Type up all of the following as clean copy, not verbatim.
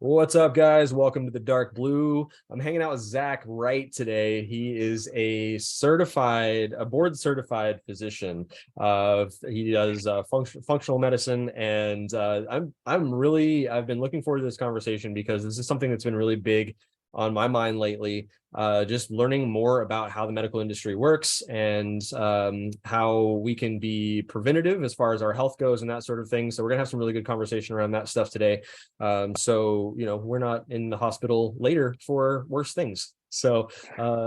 What's up, guys? Welcome to the Dark Blue. I'm hanging out with Zach Wright today. He is a board certified physician. He does functional medicine, and I've been looking forward to this conversation because this is something that's been really big on my mind lately. Just learning more about how the medical industry works and how we can be preventative as far as our health goes and that sort of thing. So we're gonna have some really good conversation around that stuff today. So we're not in the hospital later for worse things. So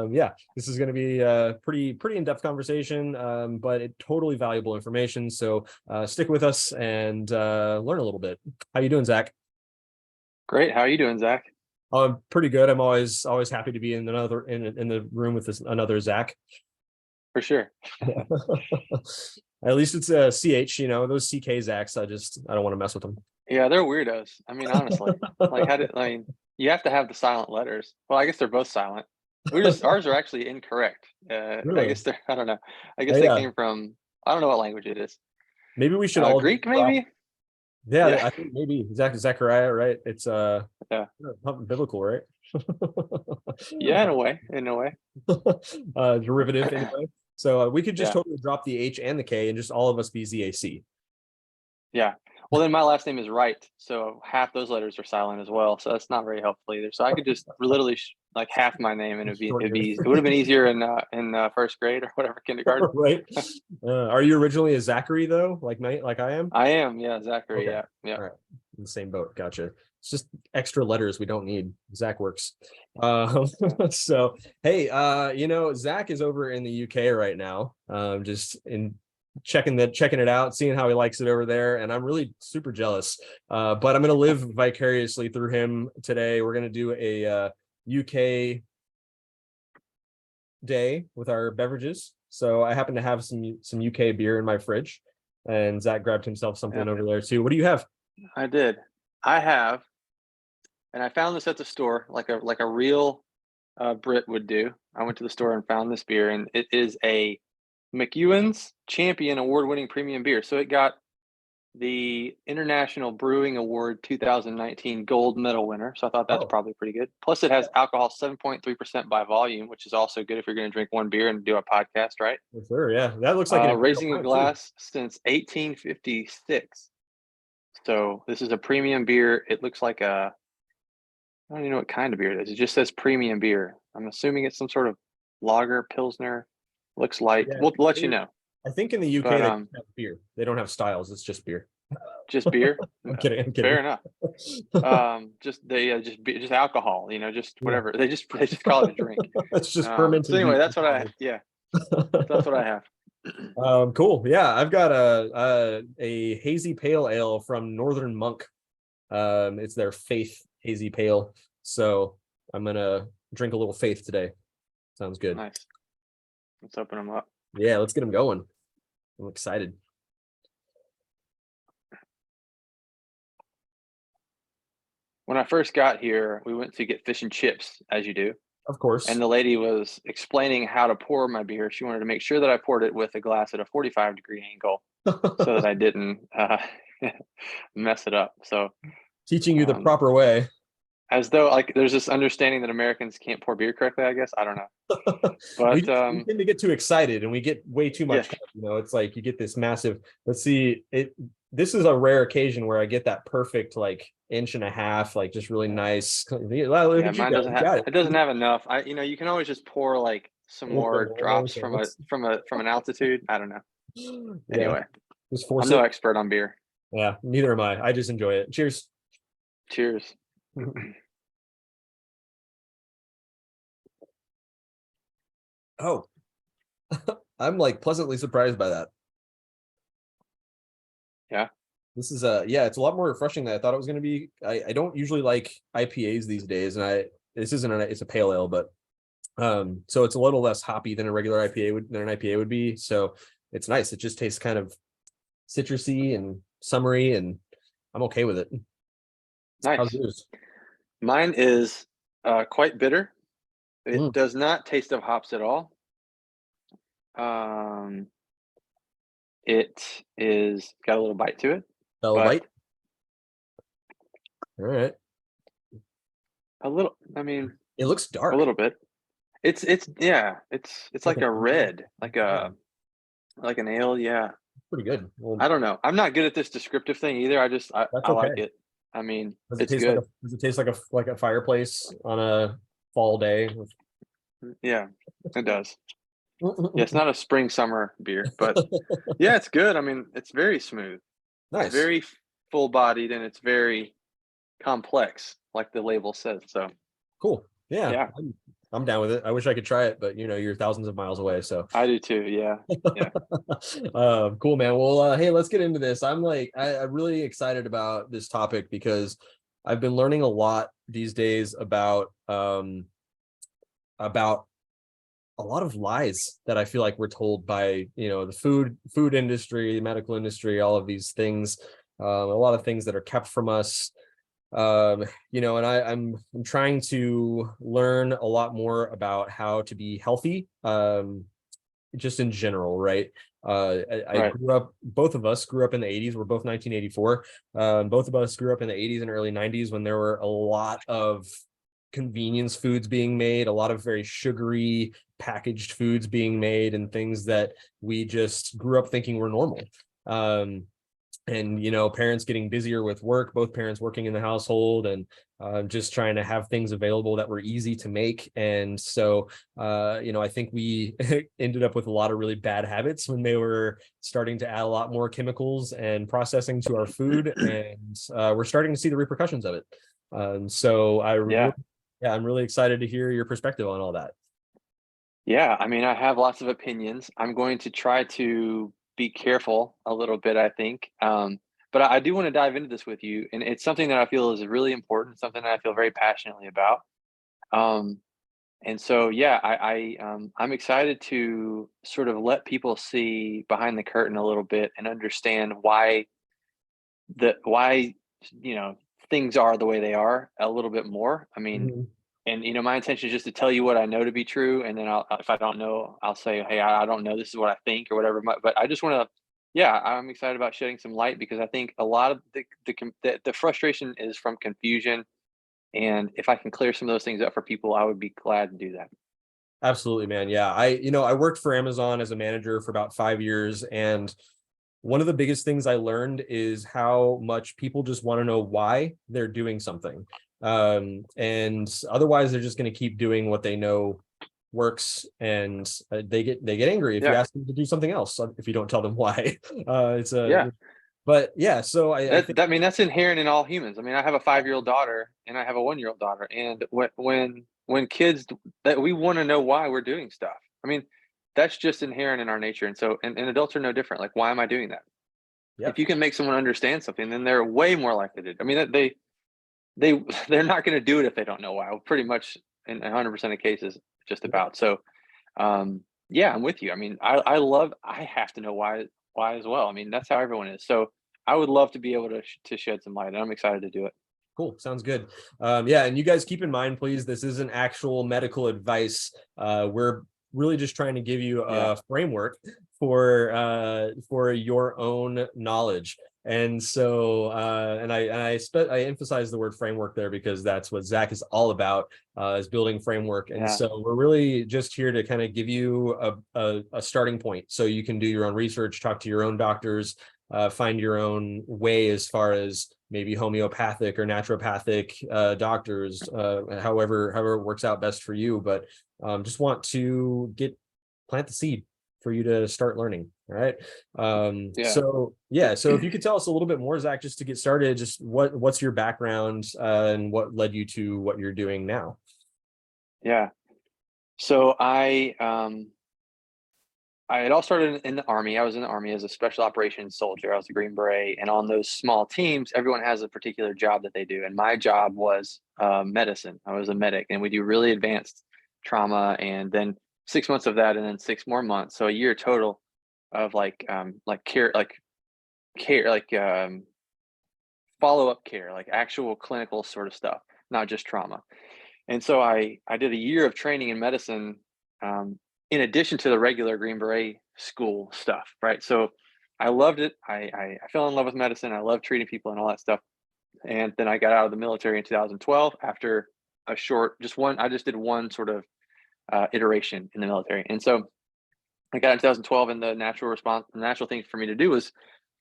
yeah, this is going to be a pretty in-depth conversation, but totally valuable information. So stick with us and learn a little bit. How you doing, Zach? Great. How are you doing, Zach? Oh, I'm pretty good. I'm always happy to be in the room with another Zach. For sure. At least it's a CH, those CK Zachs. I don't want to mess with them. Yeah, they're weirdos. I mean, honestly, you have to have the silent letters. Well, I guess they're both silent. Ours are actually incorrect. Really? I guess I don't know. I guess Oh, they yeah. came from, I don't know what language it is. Maybe we should all Greek, maybe? Yeah, I think maybe Zechariah, right? It's Yeah. biblical, right? Yeah, in a way. Derivative anyway. So we could just Yeah. totally drop the H and the K and just all of us be ZAC. Yeah. Well, then my last name is Wright, so half those letters are silent as well. So that's not very helpful either. So I could just literally like half my name, and it would have been easier in first grade or whatever, kindergarten. Right. Are you originally a Zachary though, like I am? I am, yeah, Zachary. Okay. Yeah. All right. In the same boat. Gotcha. It's just extra letters we don't need. Zach works. So hey, Zach is over in the UK right now. Just in checking it out, seeing how he likes it over there, and I'm really super jealous. But I'm gonna live vicariously through him today. We're gonna do a UK day with our beverages. So I happen to have some UK beer in my fridge, and Zach grabbed himself something over there too. What do you have? I did. I have, and I found this at the store, like a real Brit would do. I went to the store and found this beer, and it is a McEwan's Champion Award-winning premium beer. So it got the International Brewing Award 2019 gold medal winner. So I thought that's probably pretty good. Plus, it has alcohol 7.3% by volume, which is also good if you're going to drink one beer and do a podcast, right? For sure, yeah. That looks like raising a glass since 1856. So this is a premium beer. It looks like I don't even know what kind of beer it is. It just says premium beer. I'm assuming it's some sort of lager, pilsner. Looks light. Yeah, we'll let you know. I think in the UK they have beer. They don't have styles. It's just beer. Just beer. I'm kidding. Fair enough. Just alcohol. Just whatever. They just call it a drink. It's just fermented. So anyway, that's what that's what I have. Cool. Yeah, I've got a hazy pale ale from Northern Monk. It's their Faith hazy pale. So I'm gonna drink a little Faith today. Sounds good. Nice. Let's open them up. Yeah, let's get them going. I'm excited. When I first got here, we went to get fish and chips, as you do. Of course. And the lady was explaining how to pour my beer. She wanted to make sure that I poured it with a glass at a 45-degree angle so that I didn't mess it up. So teaching you the proper way. As though there's this understanding that Americans can't pour beer correctly, I guess. I don't know. But we tend to get too excited and we get way too much. Yeah. It's like you get this massive, let's see, this is a rare occasion where I get that perfect inch and a half, just really nice. Yeah, mine doesn't have it doesn't have enough. You can always just pour some more drops from an altitude. I don't know. Yeah. Anyway, I'm no expert on beer. Yeah, neither am I. I just enjoy it. Cheers. Cheers. Oh, I'm pleasantly surprised by that. Yeah. This is it's a lot more refreshing than I thought it was going to be. I don't usually like IPAs these days, and it's a pale ale, but so it's a little less hoppy than a regular IPA would be. So it's nice. It just tastes kind of citrusy and summery, and I'm okay with it. Nice. How's yours? Mine is quite bitter. It does not taste of hops at all. It is got a little bite to it. Bite. All right. A little, I mean, It looks a dark. little bit. It's yeah, it's Like like an a ale. red, Yeah, like an ale, yeah. pretty good. Well, I don't know. I'm not good at this descriptive thing either. that's I like okay. it. I mean, Does it it's taste like a good. does it taste like a fireplace on a fall day? Yeah, it does. Yeah, it's not a spring summer beer, but yeah, it's good. I mean, it's very smooth. It's Nice. very full bodied and it's very complex, like the label says. So Cool. Yeah, yeah, I'm down with it. I wish I could try it, but you're thousands of miles away. So I do too. Yeah. Yeah. cool, man. Well, hey, let's get into this. I'm really excited about this topic because I've been learning a lot these days about a lot of lies that I feel like we're told by, the food industry, the medical industry, all of these things, a lot of things that are kept from us. And I'm trying to learn a lot more about how to be healthy, just in general, right? I Right. grew up, both of us grew up in the 80s. We're both 1984. Both of us grew up in the 80s and early 90s when there were a lot of convenience foods being made, a lot of very sugary packaged foods being made, and things that we just grew up thinking were normal. Um, and parents getting busier with work, both parents working in the household, and just trying to have things available that were easy to make. And so I think we ended up with a lot of really bad habits when they were starting to add a lot more chemicals and processing to our food, and we're starting to see the repercussions of it. So Yeah. yeah, I'm really excited to hear your perspective on all that. Yeah. I mean, I have lots of opinions. I'm going to try to be careful a little bit, I think. But I do want to dive into this with you. And it's something that I feel is really important, something that I feel very passionately about. Um, and so, yeah, I'm excited to sort of let people see behind the curtain a little bit and understand why you know things are the way they are a little bit more. I mean, Mhm. and my intention is just to tell you what I know to be true, and then if I don't know, I'll say, hey, I don't know. This is what I think or whatever. But I just want to, yeah, I'm excited about shedding some light because I think a lot of the frustration is from confusion, and if I can clear some of those things up for people, I would be glad to do that. Absolutely, man. Yeah, I worked for Amazon as a manager for about 5 years, and one of the biggest things I learned is how much people just want to know why they're doing something. And otherwise they're just going to keep doing what they know works, and they get angry if you Yeah, ask them to do something else, if you don't tell them why. It's yeah. a But yeah, so I think. I mean, that's inherent in all humans. I mean, I have a 5-year-old daughter and I have a 1-year-old daughter, and when kids that we want to know why we're doing stuff. I mean, that's just inherent in our nature, and so and adults are no different. Like, why am I doing that? If Yep. you can make someone understand something, then they're way more likely to. I mean, they they're not going to do it if they don't know why. Well, pretty much in 100% of cases, just Yep. about. So, yeah, I'm with you. I mean, I have to know why as well. I mean, that's how everyone is. So I would love to be able to shed some light, and I'm excited to do it. Cool. Sounds good. Yeah, and you guys keep in mind, please, this isn't actual medical advice. We're really just trying to give you Yeah, a framework for your own knowledge. And so, I emphasize the word framework there because that's what Zach is all about, is building framework. And yeah, so we're really just here to kind of give you a starting point so you can do your own research, talk to your own doctors, find your own way as far as maybe homeopathic or naturopathic doctors, however it works out best for you. But just want to plant the seed for you to start learning. All right. yeah, So yeah. So if you could tell us a little bit more, Zach, just to get started, just what's your background, and what led you to what you're doing now? yeah. So it all started in the army. I was in the army as a special operations soldier. I was a Green Beret, and on those small teams, everyone has a particular job that they do. And my job was medicine. I was a medic, and we do really advanced trauma, and then 6 months of that, and then 6 more months, so a year total of care, follow up care, like actual clinical sort of stuff, not just trauma. And so I did a year of training in medicine, um, in addition to the regular Green Beret school stuff, right? So I loved it. I fell in love with medicine. I love treating people and all that stuff. And then I got out of the military in 2012 after just one. I just did one sort of iteration in the military, and so I got in 2012, and the natural thing for me to do was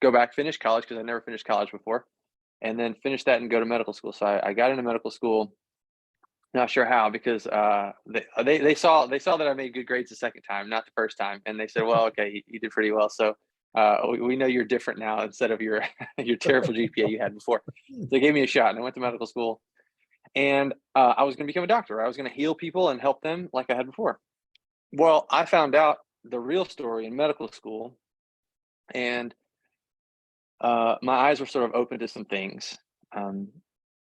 go back, finish college because I never finished college before, and then finish that and go to medical school. So I got into medical school. Not sure how, because they saw that I made good grades the second time, not the first time, and they said, "Well, okay, you did pretty well, so we know you're different now instead of your your terrible GPA you had before." So they gave me a shot, and I went to medical school, and I was going to become a doctor. I was going to heal people and help them like I had before. Well, I found out the real story in medical school, and my eyes were sort of open to some things. Um,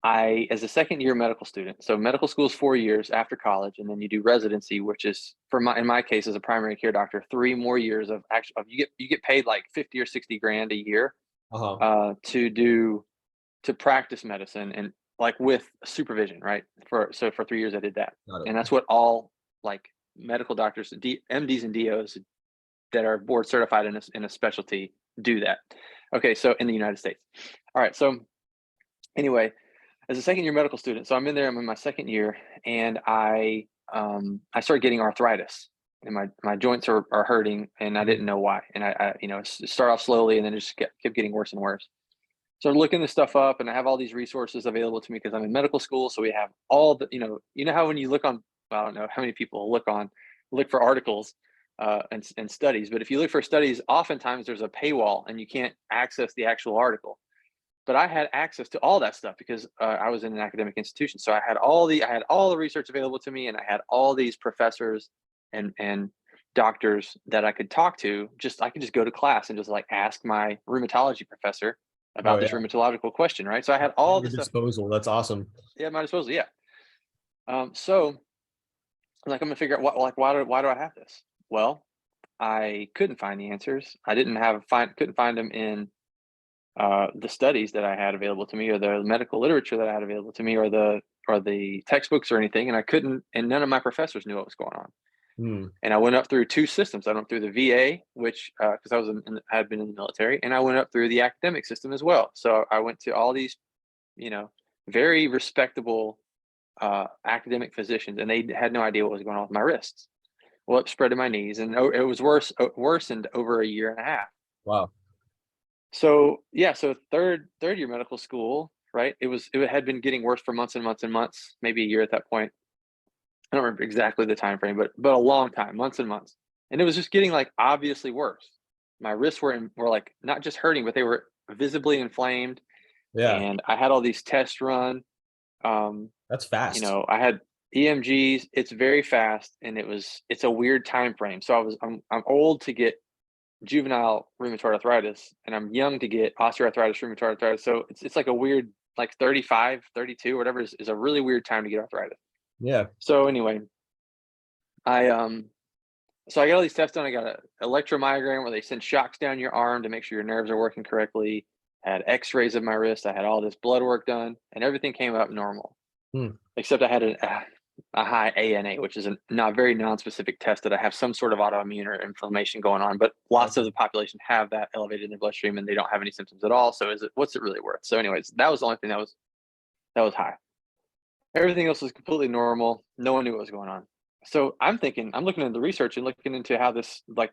as a second year medical student, so medical school is 4 years after college, and then you do residency, which is in my case as a primary care doctor, 3 more years of you get paid like 50 or 60 grand a year to practice medicine, and like with supervision, right? For 3 years I did that, Got it. and that's what all like medical doctors, MDs and DOs that are board certified in a specialty do that. Okay, so in the United States. All right, so anyway, as a second year medical student, so I'm in my second year, and I started getting arthritis, and my joints are hurting, and I didn't know why. And I start off slowly, and then it just kept getting worse and worse. So I'm looking this stuff up, and I have all these resources available to me because I'm in medical school. So we have all the, you know how when you look on, I don't know how many people look for articles and studies, but if you look for studies, oftentimes there's a paywall and you can't access the actual article. But I had access to all that stuff because I was in an academic institution. So I had all the research available to me, and I had all these professors and doctors that I could talk to. I could just go to class and just like ask my rheumatology professor Oh about this yeah. rheumatological question, right? So I had At all your this stuff disposal. That's awesome. at my disposal. Yeah. So like I'm gonna figure out why do I have this? Well, I couldn't find the answers. I couldn't find them in the studies that I had available to me, or the medical literature that I had available to me, or the textbooks or anything, and I couldn't. And none of my professors knew what was going on. Hmm. And I went up through two systems. I went through the VA, which because I had been in the military, and I went up through the academic system as well. So I went to all these, very respectable academic physicians, and they had no idea what was going on with my wrists. Well, it spread to my knees, and it was worsened over a year and a half. Wow. So yeah, so third year medical school, right? It had been getting worse for months and months and months, maybe a year at that point. I don't remember exactly the time frame, but a long time, months and months. And it was just getting like obviously worse. My wrists were like not just hurting, but they were visibly inflamed. Yeah. And I had all these tests run. Um, That's fast. I had EMGs. It's very fast, and it's a weird time frame. So I'm old to get juvenile rheumatoid arthritis, and I'm young to get osteoarthritis, rheumatoid arthritis. So it's like a weird, like 35, 32, whatever is a really weird time to get arthritis. Yeah. So anyway, I so I got all these tests done. I got an electromyogram where they send shocks down your arm to make sure your nerves are working correctly. I had x-rays of my wrist. I had all this blood work done, and everything came up normal. Hmm. Except I had a high ANA, which is a not very non-specific test that I have some sort of autoimmune or inflammation going on. But lots of the population have that elevated in their bloodstream, and they don't have any symptoms at all. So what's it really worth? So anyways, that was the only thing that was high. Everything else was completely normal. No one knew what was going on. So I'm looking into the research and looking into how this, like,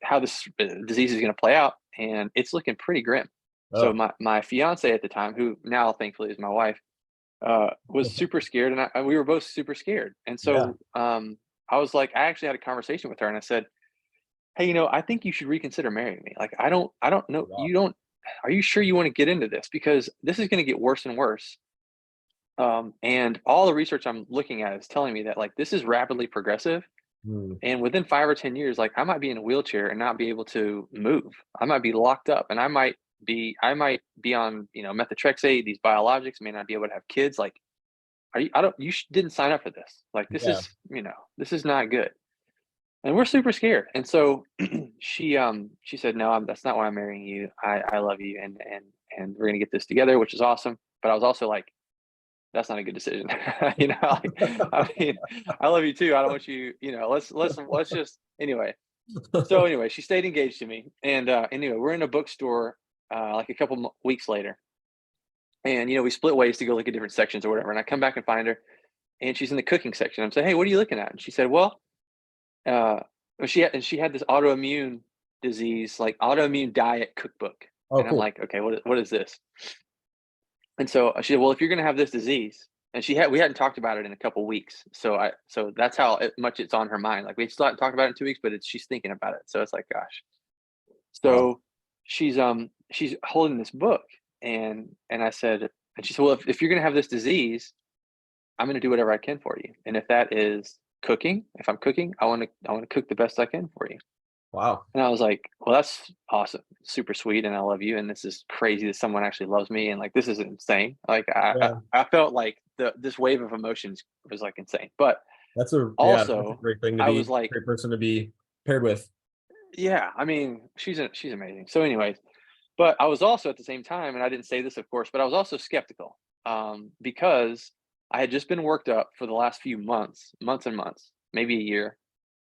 how this disease is going to play out, and it's looking pretty grim. So Oh. my fiance at the time, who now thankfully is my wife, was super scared, and we were both super scared. And Yeah. so I was like, I actually had a conversation with her, and I said, "Hey, I think you should reconsider marrying me. Like, I don't know, Wow. are you sure you want to get into this? Because this is going to get worse and worse. And all the research I'm looking at is telling me that like this is rapidly progressive, Hmm. and within 5 or 10 years, like I might be in a wheelchair and not be able to move. I might be locked up, and I might be on methotrexate, these biologics, may not be able to have kids. Like, didn't sign up for this. Like, Yeah. this is not good." And we're super scared. And so she said, "No, that's not why I'm marrying you. I love you, and we're gonna get this together," which is awesome. But I was also like, that's not a good decision. Like, I mean, I love you too. I don't want you, let's just anyway. So anyway, she stayed engaged to me, and anyway, we're in a bookstore like a couple weeks later, And, we split ways to go look at different sections or whatever. And I come back and find her, and she's in the cooking section. I'm saying, hey, what are you looking at? And she said, well, uh, she had this autoimmune disease, like autoimmune diet cookbook. Oh, And I'm cool. like, okay, what is this? And so she said, well, if you're going to have this disease, and we hadn't talked about it in a couple of weeks. So that's how much it's on her mind. Like we still haven't talked about it in 2 weeks, but she's thinking about it. So it's like, gosh. Wow. So she's holding this book, and I said, and she said, well, if you're going to have this disease, I'm going to do whatever I can for you. And if that is cooking, if I'm cooking, I want to cook the best I can for you. Wow. And I was like, well, that's awesome. Super sweet. And I love you. And this is crazy that someone actually loves me. And like, this is insane. Like Yeah. I felt like this wave of emotions was like insane. But That's a also great thing to I be, was like, great person to be paired with. yeah, I mean, she's amazing. So anyways, but I was also at the same time, and I didn't say this, of course, but I was also skeptical, because I had just been worked up for the last few months and months, maybe a year,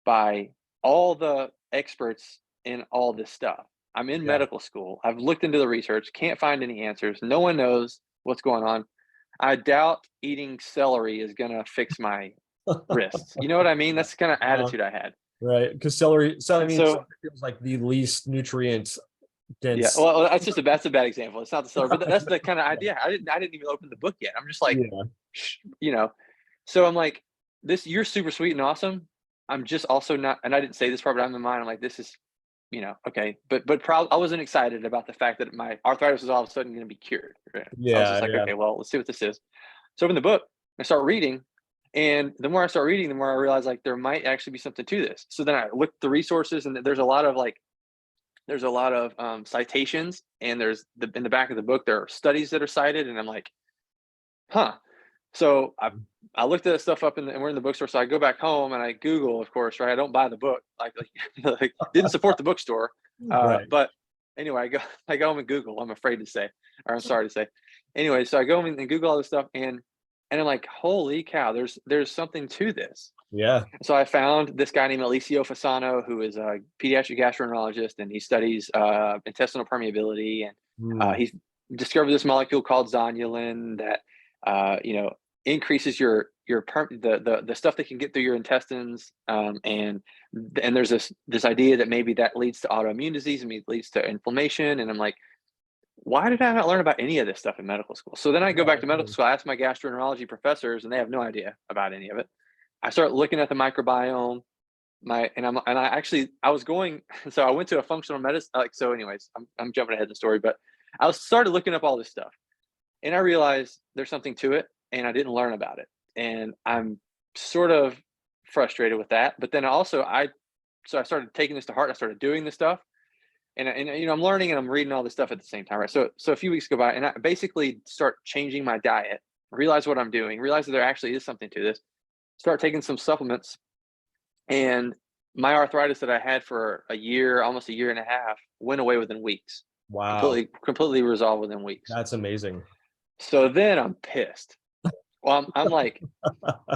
by all the experts in all this stuff. I'm in Yeah. medical school. I've looked into the research, can't find any answers. No one knows what's going on. I doubt eating celery is going to fix my wrists. You know what I mean? That's the kind of Uh, attitude I had. right. Because celery, so I And mean, so, celery feels like the least nutrient yeah, dense. well, that's a bad example. It's not the celery, but that's the kind of idea. I didn't even open the book yet. I'm just like, Yeah. you know, so I'm like, this, you're super sweet and awesome. I'm just also not, and I didn't say this part, but I'm in mind. I'm like, this is, okay, but I wasn't excited about the fact that my arthritis was all of a sudden going to be cured. Right? So I was just Yeah. like, Yeah. okay, well, let's see what this is. So open the book, I start reading, and the more I start reading, the more I realize like there might actually be something to this. So then I looked at the resources, and there's a lot of citations, and in the back of the book there are studies that are cited, and I'm like, huh. So I looked that stuff up, and we're in the bookstore. So I go back home and I Google, of course, right? I don't buy the book, like didn't support the bookstore. Right. But anyway, I go home and Google. I'm afraid to say, or I'm sorry to say. Anyway, so I go home and Google all this stuff, and I'm like, holy cow, there's something to this. Yeah. So I found this guy named Alessio Fasano, who is a pediatric gastroenterologist, and he studies intestinal permeability, and Mm. he's discovered this molecule called zonulin that increases the stuff that can get through your intestines, and there's this idea that maybe that leads to autoimmune disease, and maybe leads to inflammation. And I'm like, why did I not learn about any of this stuff in medical school? So then I go Yeah, back to medical school, I ask my gastroenterology professors, and they have no idea about any of it. I start looking at the microbiome. I was going, so I went to a functional medicine. So anyways, I'm jumping ahead in the story, but started looking up all this stuff, and I realized there's something to it, and I didn't learn about it, and I'm sort of frustrated with that. But then so I started taking this to heart. I started doing this stuff, and I'm learning and I'm reading all this stuff at the same time, right? So a few weeks go by, and I basically start changing my diet, realize what I'm doing, realize that there actually is something to this, start taking some supplements, and my arthritis that I had for a year, almost a year and a half, went away within weeks. Wow. Completely resolved within weeks. That's amazing. So then I'm pissed. Well, I'm like,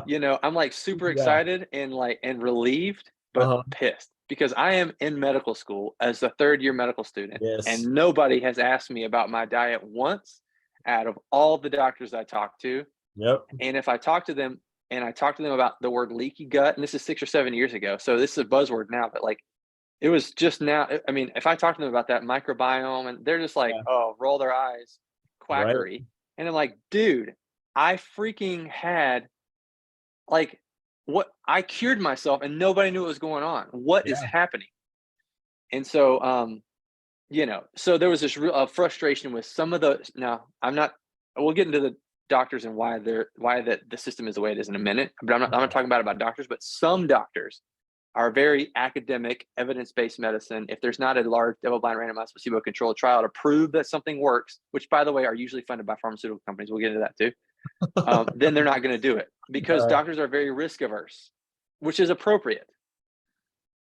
I'm like super Yeah. excited and relieved, but Uh-huh. pissed, because I am in medical school as a third year medical student, and Yes. nobody has asked me about my diet once out of all the doctors I talked to. Yep. And if I talk to them and I talk to them about the word leaky gut, and this is 6 or 7 years ago, so this is a buzzword now, but like it was just now. I mean, if I talk to them about that microbiome, and they're just like, Yeah. oh, roll their eyes, Right. quackery. And I'm like, dude, I freaking had like what I cured myself and nobody knew what was going on. What is Yeah. happening? And so, so there was this real frustration with some of the. Now, we'll get into the doctors and why the system is the way it is in a minute. But I'm not talking about doctors, but some doctors are very academic, evidence-based medicine. If there's not a large double-blind randomized placebo-controlled trial to prove that something works, which by the way are usually funded by pharmaceutical companies, we'll get into that too. Then they're not going to do it, because Uh, doctors are very risk averse, which is appropriate.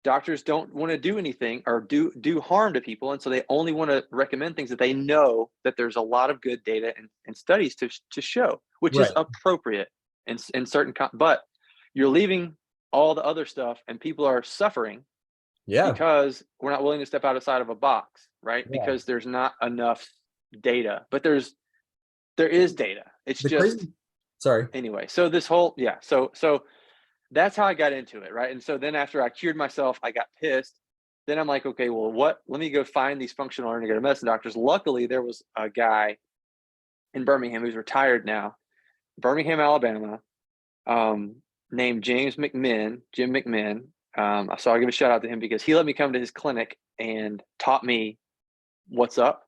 Doctors don't want to do anything or do harm to people, and so they only want to recommend things that they know that there's a lot of good data and studies to show, which is right. appropriate in certain. But you're leaving all the other stuff, and people are suffering Yeah. because we're not willing to step outside of a box, right? Yeah. Because there's not enough data, but there's there is data. It's The just crazy, sorry. anyway. So this whole so that's how I got into it, right? And so then after I cured myself, I got pissed. Then I'm like, okay, well, what? Let me go find these functional integrative medicine doctors. Luckily, there was a guy in Birmingham who's retired now, Birmingham, Alabama, named Jim McMinn. So I'll give a shout out to him because he let me come to his clinic and taught me what's up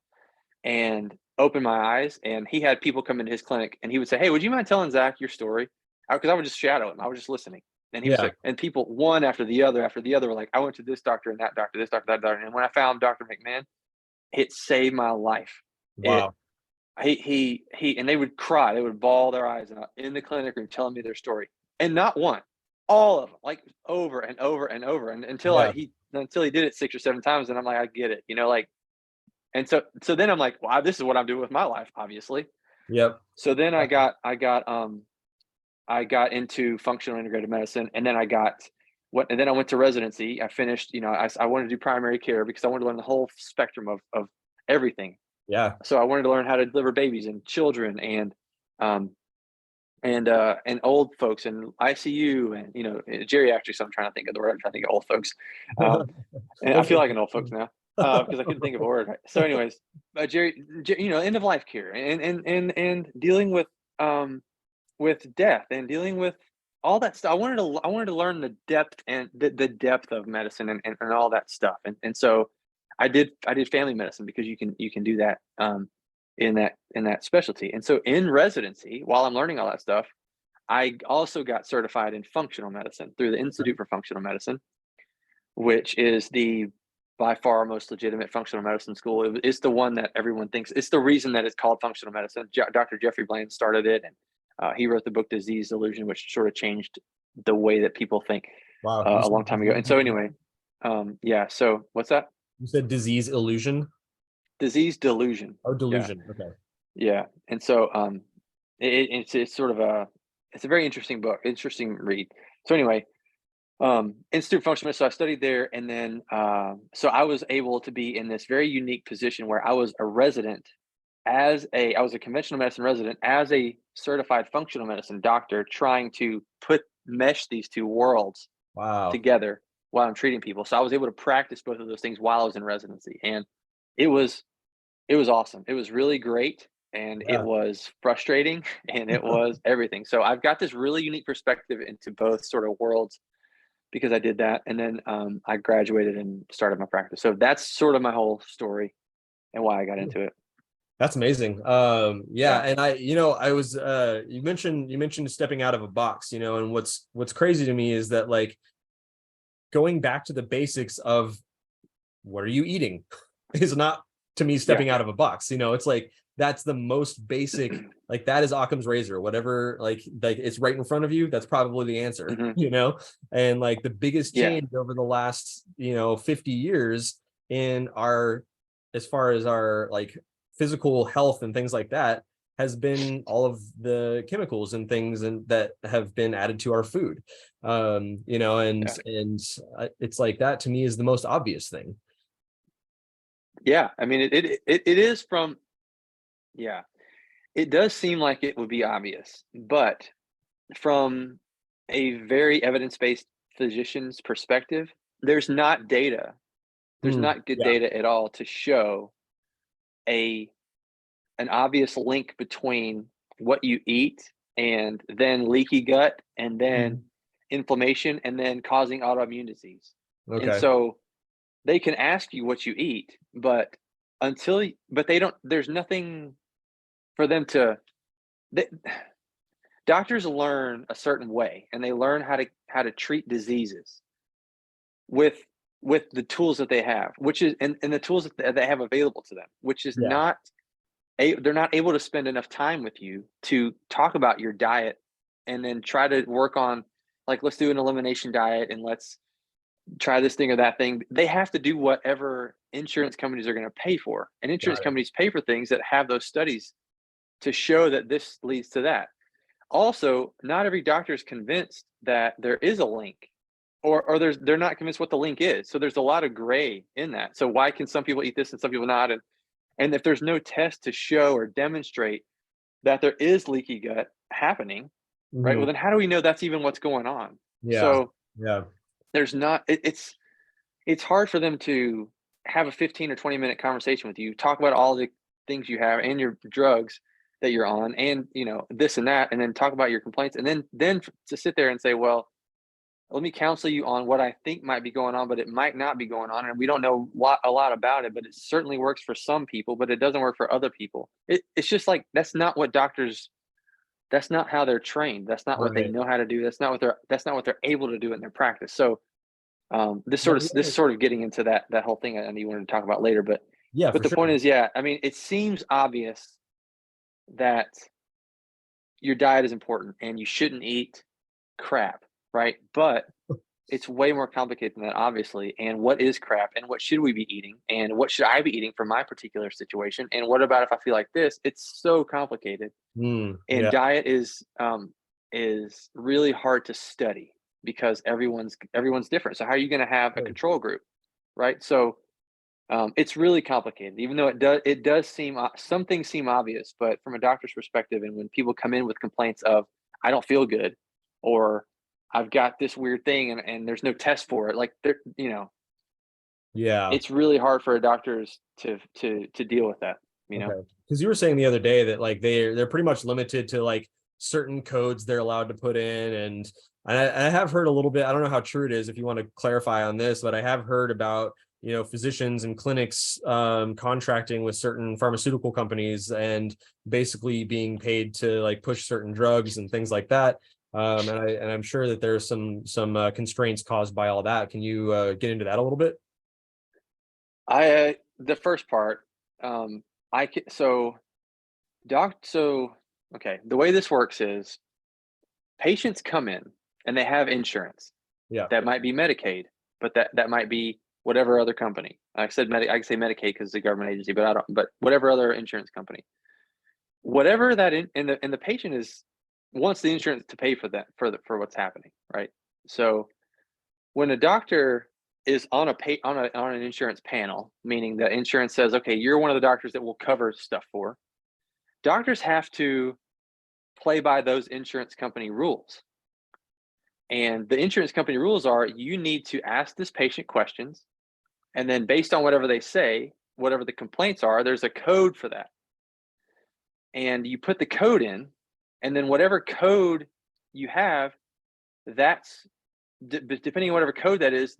and opened my eyes. And he had people come into his clinic and he would say, hey, would you mind telling Zach your story? Because I would just shadow him. I was just listening. And he was Yeah. like, and people one after the other were like, I went to this doctor and that doctor, this doctor, that doctor. And when I found Dr. McMahon, it saved my life. Wow. He and they would cry, they would bawl their eyes out in the clinic room telling me their story. And not one, all of them, like over and over and over. And until he did it 6 or 7 times, and I'm like, I get it, like, and so then I'm like, wow, this is what I'm doing with my life, obviously. Yep. So then I got into functional integrative medicine, and then and then I went to residency. I finished, I wanted to do primary care because I wanted to learn the whole spectrum of everything. Yeah. So I wanted to learn how to deliver babies and children and old folks and ICU and geriatrics. I'm trying to think of the word. I'm trying to think of old folks. And I feel like an old folks now because I couldn't think of a word. So, anyways, end of life care and dealing with death and dealing with all that stuff. I wanted to learn the depth and the depth of medicine and all that stuff. And so I did family medicine because you can do that in that specialty. And so in residency, while I'm learning all that stuff, I also got certified in functional medicine through the Institute for Functional Medicine, which is the by far most legitimate functional medicine school. It's the one that everyone thinks. It's the reason that it's called functional medicine. Dr. Jeffrey Bland started it, and he wrote the book Disease Delusion, which sort of changed the way that people think a long time ago. And so anyway, so what's that? You said disease illusion? Disease delusion. Oh, delusion. Yeah. Okay. Yeah. And so it's sort of it's a very interesting book, interesting read. So anyway, Institute of Functional Medicine. So I studied there, and then so I was able to be in this very unique position where I was a resident I was a conventional medicine resident as a certified functional medicine doctor, trying to mesh these two worlds together while I'm treating people. So I was able to practice both of those things while I was in residency, and it was awesome. It was really great, and it was frustrating, and it was everything. So I've got this really unique perspective into both sort of worlds because I did that, and then I graduated and started my practice. So that's sort of my whole story and why I got into it. That's amazing. And I was you mentioned stepping out of a box, and what's crazy to me is that, like, going back to the basics of what are you eating is not, to me, stepping out of a box. It's like that's the most basic, like that is Occam's razor, whatever, like it's right in front of you, that's probably the answer. And like the biggest change over the last 50 years in our, as far as our like physical health and things like that, has been all of the chemicals and things that have been added to our food. And it's like that to me is the most obvious thing. Yeah, I mean it is from it does seem like it would be obvious, but from a very evidence-based physician's perspective, there's not data. There's not good data at all to show an obvious link between what you eat and then leaky gut and then inflammation and then causing autoimmune disease. And so they can ask you what you eat, but there's nothing for them to, doctors learn a certain way, and they learn how to treat diseases with the tools that they have, which is, and the tools that they have available to them, which is they're not able to spend enough time with you to talk about your diet and then try to work on, like, let's do an elimination diet and let's try this thing or that thing. They have to do whatever insurance companies are going to pay for, and insurance companies pay for things that have those studies to show that this leads to that. Also, not every doctor is convinced that there is a link, or they're not convinced what the link is. So there's a lot of gray in that. So why can some people eat this and some people not? And if there's no test to show or demonstrate that there is leaky gut happening, right? Well, then how do we know that's even what's going on? Yeah. So Yeah. there's not, it's hard for them to have a 15 or 20-minute conversation with you, talk about all the things you have and your drugs that you're on, and this and that, and then talk about your complaints, and then to sit there and say, well, let me counsel you on what I think might be going on, but it might not be going on, and we don't know a lot about it, but it certainly works for some people, but it doesn't work for other people. It's just like, that's not what doctors, that's not how they're trained, that's not what they Right. know how to do, that's not what they're able to do in their practice. So this Now, sort of getting into that whole thing I you wanted to talk about later, but yeah, for the sure. point is, yeah, I mean, it seems obvious that your diet is important and you shouldn't eat crap, right? But it's way more complicated than that, obviously. And what is crap, and what should we be eating, and what should I be eating for my particular situation, and what about if I feel like this? It's so complicated, and Yeah. diet is really hard to study because everyone's different. So how are you going to have a control group, right? So it's really complicated, even though it does seem, some things seem obvious, but from a doctor's perspective, and when people come in with complaints of, I don't feel good, or I've got this weird thing, and there's no test for it, like, Yeah. it's really hard for doctors to deal with that. Okay. Because you were saying the other day that like they're pretty much limited to like certain codes they're allowed to put in, and I have heard a little bit. I don't know how true it is, if you want to clarify on this, but I have heard about physicians and clinics contracting with certain pharmaceutical companies and basically being paid to like push certain drugs and things like that. And I'm sure that there's some constraints caused by all that. Can you get into that a little bit? The first part, I can, so okay, the way this works is patients come in and they have insurance. Yeah. That might be Medicaid, but that might be whatever other company. I said I can say Medicaid because it's a government agency, but I don't. But whatever other insurance company, whatever that and the patient wants the insurance to pay for that, for what's happening, right? So when a doctor is on an insurance panel, meaning the insurance says, okay, you're one of the doctors that will cover stuff for. Doctors have to play by those insurance company rules. And the insurance company rules are, you need to ask this patient questions, and then based on whatever they say, whatever the complaints are, there's a code for that. And you put the code in, and then whatever code you have, that's depending on whatever code that is,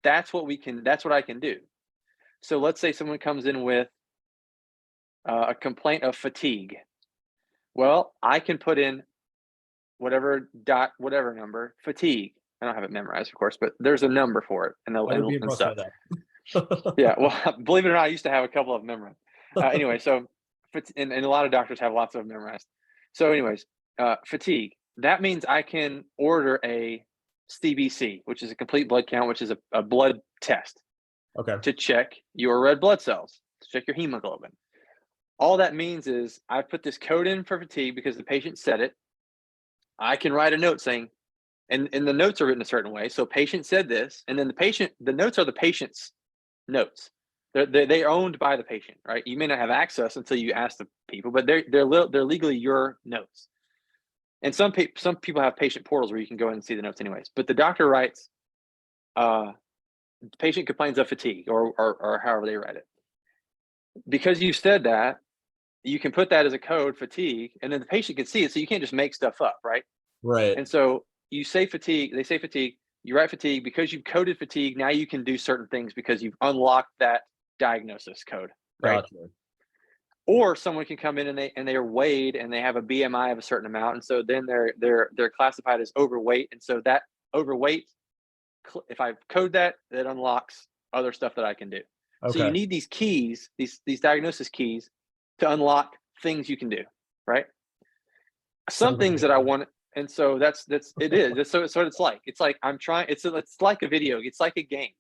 that's what I can do. So let's say someone comes in with a complaint of fatigue. Well, I can put in whatever number, fatigue. I don't have it memorized, of course, but there's a number for it, I would be and impressed by stuff. that. Yeah, well, believe it or not, I used to have a couple of them memorized. Anyway, so and a lot of doctors have lots of them memorized. So, anyways, fatigue. That means I can order a CBC, which is a complete blood count, which is a blood test Okay. to check your red blood cells, to check your hemoglobin. All that means is I put this code in for fatigue because the patient said it. I can write a note saying, and the notes are written a certain way. So patient said this, and then the notes are the patient's notes. They're owned by the patient, right? You may not have access until you ask the people, but they're legally your notes. And some people have patient portals where you can go in and see the notes anyways. But the doctor writes, patient complains of fatigue, or however they write it. Because you said that, you can put that as a code, fatigue, and then the patient can see it. So you can't just make stuff up, right? Right. And so you say fatigue, they say fatigue, you write fatigue. Because you've coded fatigue, now you can do certain things because you've unlocked that diagnosis code, right? Gotcha. Or someone can come in and they are weighed and they have a BMI of a certain amount, and so then they're classified as overweight, and so that overweight, if I code that unlocks other stuff that I can do. Okay. So you need these keys, these diagnosis keys, to unlock things you can do, right? Some things that I want, and so that's it is. That's so it's like I'm trying. It's like a video. It's like a game,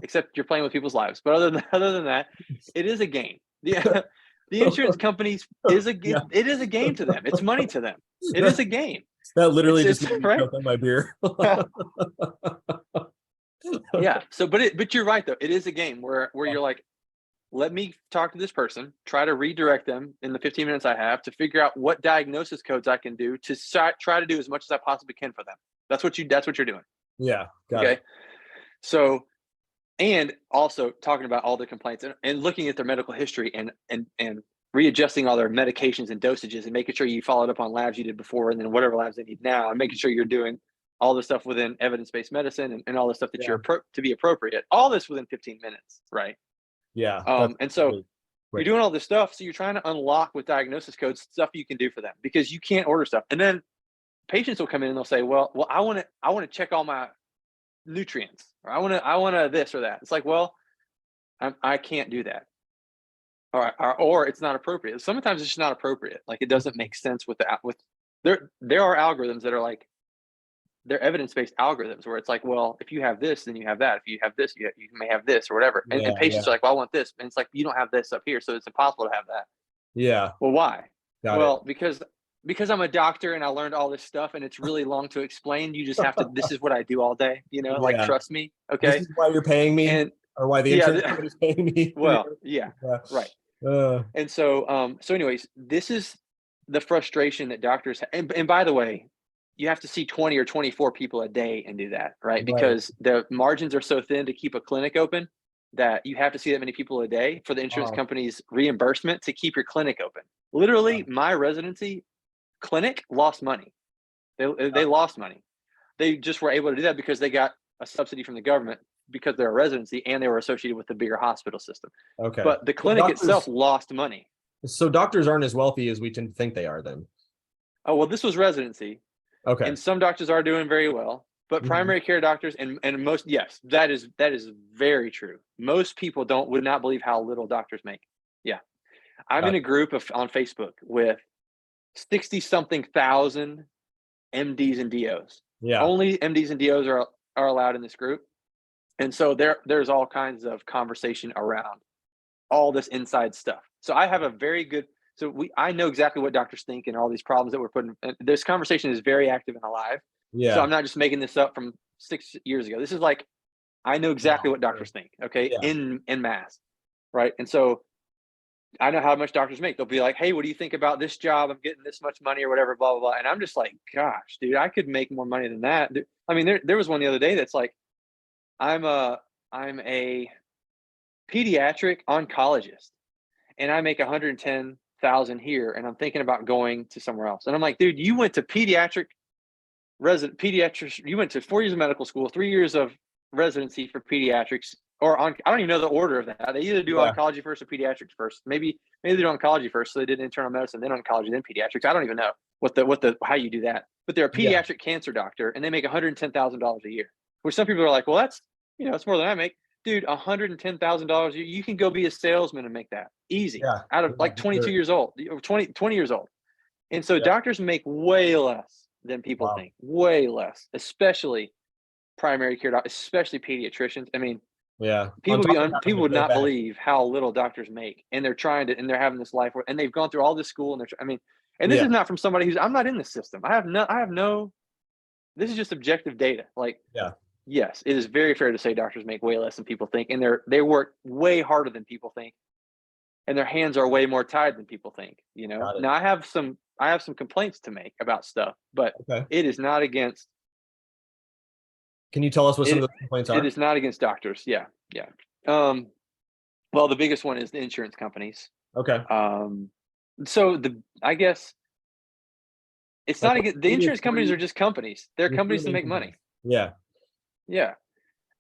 except you're playing with people's lives. But other than that, it is a game. The insurance companies it is a game to them. It's money to them. It is a game. That literally just it's made me right. choke on my beer. Yeah. So, but you're right though. It is a game where you're like, let me talk to this person, try to redirect them in the 15 minutes I have to figure out what diagnosis codes I can do to try to do as much as I possibly can for them. That's what you're doing. Yeah. Got Okay. it. So, and also talking about all the complaints and looking at their medical history and readjusting all their medications and dosages and making sure you followed up on labs you did before and then whatever labs they need now, and making sure you're doing all the stuff within evidence-based medicine and all the stuff that Yeah. to be appropriate. All this within 15 minutes, right? Yeah. That's And so really you're quick. doing all this stuff. So you're trying to unlock with diagnosis codes stuff you can do for them because you can't order stuff. And then patients will come in and they'll say, well, I want to check all my nutrients, or I want to this or that. It's like, well, I can't do that. Or it's not appropriate. Sometimes it's just not appropriate. Like it doesn't make sense with there are algorithms that are like, they're evidence-based algorithms where it's like, well, if you have this, then you have that. If you have this, you may have this or whatever. And Yeah. patients Yeah. are like, well, I want this. And it's like, you don't have this up here. So it's impossible to have that. Yeah. Well, why? Got it. Well, because I'm a doctor and I learned all this stuff and it's really long to explain. You just have to, this is what I do all day, like, Yeah. trust me. This Okay. is why you're paying me, And or why the yeah, insurance company's paying me. well, yeah, Yeah. right. Uh, And so anyways, this is the frustration that doctors and by the way, you have to see 20 or 24 people a day and do that, right? right. Because the margins are so thin to keep a clinic open that you have to see that many people a day for the insurance company's reimbursement to keep your clinic open. Literally, my residency clinic lost money. They lost money. They just were able to do that because they got a subsidy from the government because they're a residency and they were associated with the bigger hospital system. Okay. But the So clinic itself lost money. So doctors aren't as wealthy as we tend to think they are then. Oh, well, this was residency. Okay. And some doctors are doing very well, but primary care doctors and most, yes, that is very true. Most people would not believe how little doctors make. Yeah. I'm in a group on Facebook with 60 something thousand MDs and DOs. Yeah. Only MDs and DOs are allowed in this group. And so there's all kinds of conversation around all this inside stuff. So I have a very good, I know exactly what doctors think and all these problems that we're putting. This conversation is very active and alive. Yeah. So I'm not just making this up from 6 years ago. This is like, I know exactly what doctors think. Okay. Yeah. In mass. Right. And so I know how much doctors make. They'll be like, hey, what do you think about this job? I'm getting this much money or whatever, blah, blah, blah. And I'm just like, gosh, dude, I could make more money than that. I mean, there was one the other day that's like, I'm a pediatric oncologist and I make 110,000 here and I'm thinking about going to somewhere else. And I'm like, dude, you went to you went to 4 years of medical school, 3 years of residency for pediatrics, I don't even know the order of that. They either do oncology first or pediatrics first. Maybe they do oncology first, so they did internal medicine, then oncology, then pediatrics. I don't even know how you do that. But they're a pediatric cancer doctor and they make $110,000 a year. Which some people are like, well, that's it's more than I make. Dude, $110,000 you can go be a salesman and make that easy out of like 22 years old, or 20 years old. And so doctors make way less than people think, way less, especially primary care doctors, especially pediatricians. I mean, people would not believe how little doctors make, and they're having this life and they've gone through all this school and this is not from somebody I'm not in the system. This is just objective data. Like, yes, it is very fair to say doctors make way less than people think, and they work way harder than people think, and their hands are way more tied than people think. Now I have some complaints to make about stuff, but it is not against. Can you tell us what some of the complaints are? It is not against doctors. Yeah. Well, the biggest one is the insurance companies. Okay. So I guess it's not against the insurance companies are just companies. They're companies that make money. Yeah. Yeah.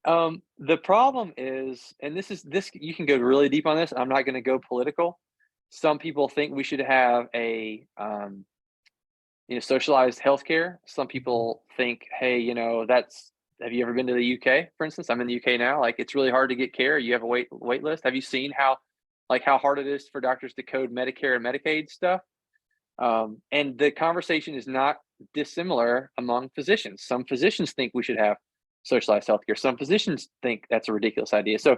The problem is, and this you can go really deep on this. I'm not going to go political. Some people think we should have a socialized healthcare. Some people think, hey, have you ever been to the UK, for instance? I'm in the UK now. Like, it's really hard to get care. You have a wait list. Have you seen how hard it is for doctors to code Medicare and Medicaid stuff? And the conversation is not dissimilar among physicians. Some physicians think we should have socialized healthcare. Some physicians think that's a ridiculous idea. So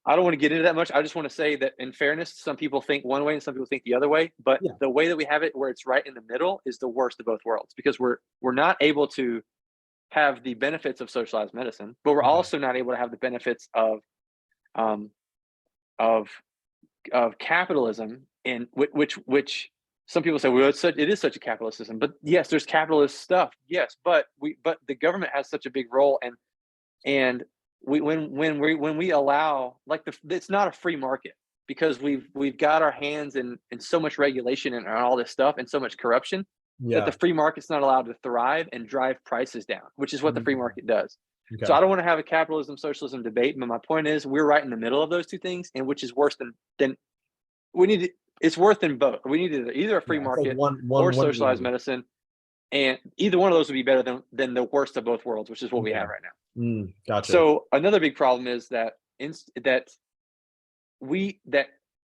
I don't want to get into that much. I just want to say that in fairness, some people think one way and some people think the other way. But the way that we have it, where it's right in the middle, is the worst of both worlds, because we're not able to have the benefits of socialized medicine, but we're also not able to have the benefits of of capitalism, and which some people say, well, it is such a capitalist system. But yes, there's capitalist stuff. Yes, but the government has such a big role, and when we allow, like, it's not a free market, because we've got our hands in so much regulation and all this stuff and so much corruption that the free market's not allowed to thrive and drive prices down, which is what the free market does. Okay. So I don't want to have a capitalism socialism debate, but my point is we're right in the middle of those two things, and which is worse than we need. It's worse than both. We need either a free market or socialized medicine, and either one of those would be better than the worst of both worlds, which is what we have right now. Gotcha. So another big problem is that that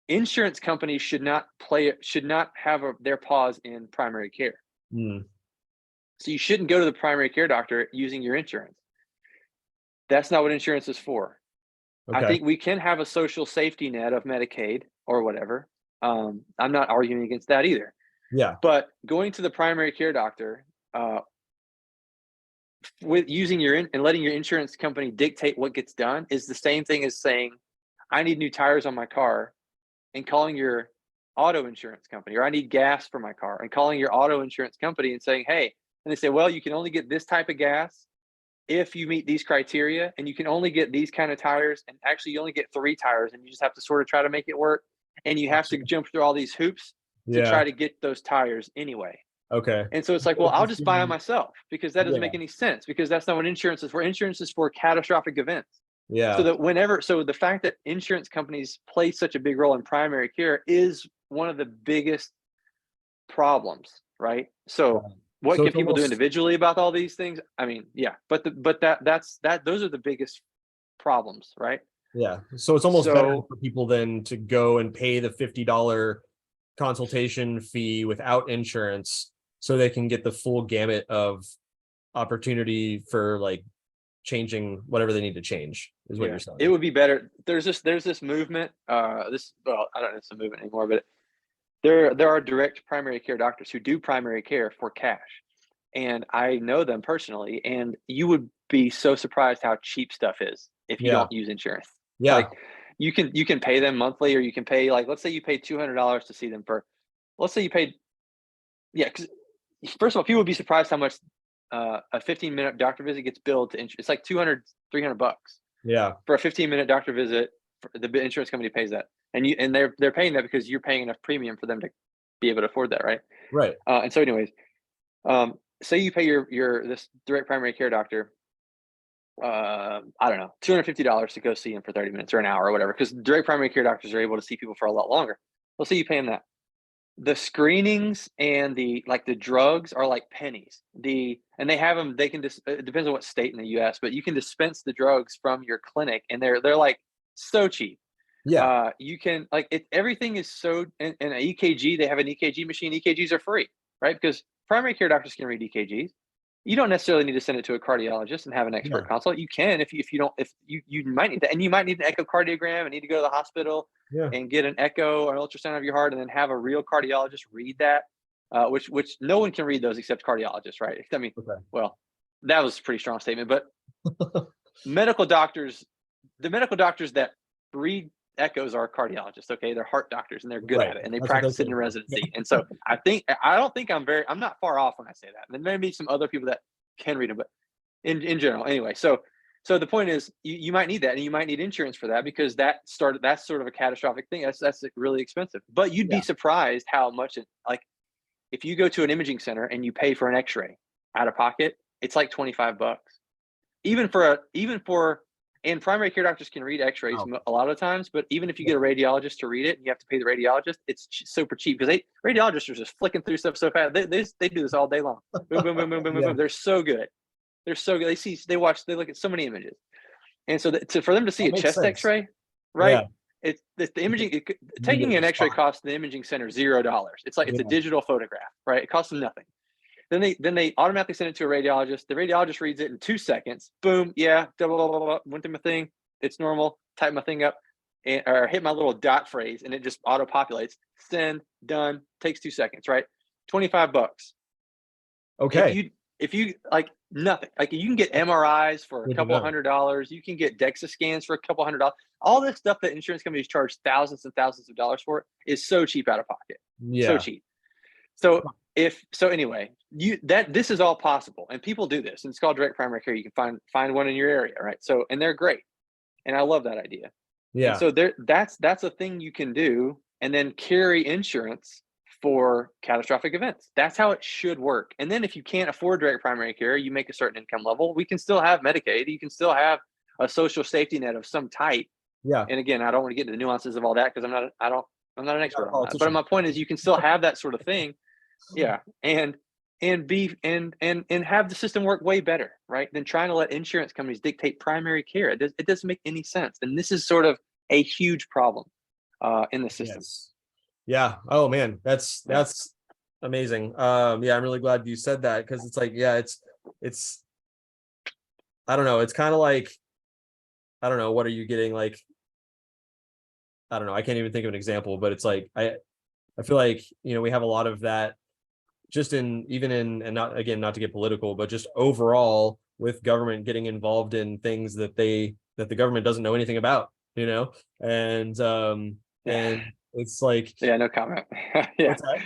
insurance companies should not have their paws in primary care. So you shouldn't go to the primary care doctor using your insurance. That's not what insurance is for. Okay. I think we can have a social safety net of Medicaid or whatever. I'm not arguing against that either. Yeah. But going to the primary care doctor, with using and letting your insurance company dictate what gets done, is the same thing as saying, I need new tires on my car, and calling your auto insurance company, or I need gas for my car, and calling your auto insurance company and saying, hey, and they say, well, you can only get this type of gas if you meet these criteria, and you can only get these kind of tires, and actually you only get 3 tires, and you just have to sort of try to make it work, and you have to jump through all these hoops to try to get those tires anyway. Okay. And so it's like, well, I'll just buy them myself, because that doesn't make any sense, because that's not what insurance is for. Insurance is for catastrophic events. Yeah. So the fact that insurance companies play such a big role in primary care is one of the biggest problems, right? So what can people do individually about all these things? I mean, yeah, but those are the biggest problems, right? Yeah. So it's almost better for people than to go and pay the $50 consultation fee without insurance, so they can get the full gamut of opportunity for, like, changing whatever they need to change, is what you're saying. It would be better. There's this movement, I don't know if it's a movement anymore, but there are direct primary care doctors who do primary care for cash. And I know them personally, and you would be so surprised how cheap stuff is if you don't use insurance. Yeah. Like, you can pay them monthly, or you can pay, like, let's say you pay $200 to see them let's say you paid, because first of all, people would be surprised how much a 15-minute doctor visit gets billed to insurance. It's like $200, $300 for a 15-minute doctor visit. The insurance company pays that, and they're paying that because you're paying enough premium for them to be able to afford that, right? Right. And so anyways, say you pay this direct primary care doctor, I don't know, $250 to go see him for 30 minutes or an hour or whatever, because direct primary care doctors are able to see people for a lot longer. Let's say you pay him that. The screenings and the drugs are like pennies. And they have them. They can it depends on what state in the U.S., but you can dispense the drugs from your clinic, and they're like so cheap. Yeah. You can, everything is so. And an EKG, they have an EKG machine. EKGs are free, right? Because primary care doctors can read EKGs. You don't necessarily need to send it to a cardiologist and have an expert consult. You can if you might need that, and you might need an echocardiogram and need to go to the hospital and get an echo or an ultrasound of your heart, and then have a real cardiologist read that, which no one can read those except cardiologists, right? I mean, well, that was a pretty strong statement, but the medical doctors that read echoes are cardiologists. Okay, they're heart doctors, and they're good at it, and they practice it in residency. And so I'm not far off when I say that. There may be some other people that can read them, but in general, anyway. So the point is, you might need that, and you might need insurance for that, because that's sort of a catastrophic thing. That's really expensive. But you'd be surprised how much if you go to an imaging center and you pay for an X-ray out of pocket, it's like $25. And primary care doctors can read X-rays a lot of times, but even if you get a radiologist to read it, and you have to pay the radiologist, it's super cheap, because radiologists are just flicking through stuff so fast. They do this all day long. Boom, boom, boom, boom, boom, boom. They're so good. They're so good. They look at so many images, and so for them to see a chest X-ray, right? It's the imaging. Taking an X-ray costs the imaging center $0. It's like it's a digital photograph, right? It costs them nothing. Then they automatically send it to a radiologist. The radiologist reads it in 2 seconds. Boom, blah, blah, blah, blah, blah. Went through my thing. It's normal. Type my thing up, or hit my little dot phrase, and it just auto populates. Send, done. Takes 2 seconds, right? $25. Okay. If you like, Nothing. Like you can get MRIs for a Good to couple know. $100. You can get DEXA scans for a couple $100. All this stuff that insurance companies charge thousands and thousands of dollars for is so cheap out of pocket. So Yeah. cheap. So anyway, this is all possible, and people do this, and it's called direct primary care. You can find one in your area, right? So, and they're great, and I love that idea. And Yeah. so that's a thing you can do, and then carry insurance for catastrophic events. That's how it should work. And then if you can't afford direct primary care, you make a certain income level, we can still have Medicaid. You can still have a social safety net of some type. Yeah. And again, I don't want to get into the nuances of all that because I'm not an Not expert a on that. But politician. my point is you can still have that sort of thing. Yeah. And have the system work way better, right? Than trying to let insurance companies dictate primary care. It doesn't make any sense. And this is sort of a huge problem in the system. Yes. Yeah. Oh man, Yeah. that's amazing. Yeah, I'm really glad you said that, because it's like, yeah, it's I don't know, it's kind of like, I don't know, what are you getting, like, I don't know, I can't even think of an example, but it's like I feel like, we have a lot of that just even in, and not, again, not to get political, but just overall with government getting involved in things that the government doesn't know anything about, and Yeah. it's like, Yeah. No comment. Yeah. what's that?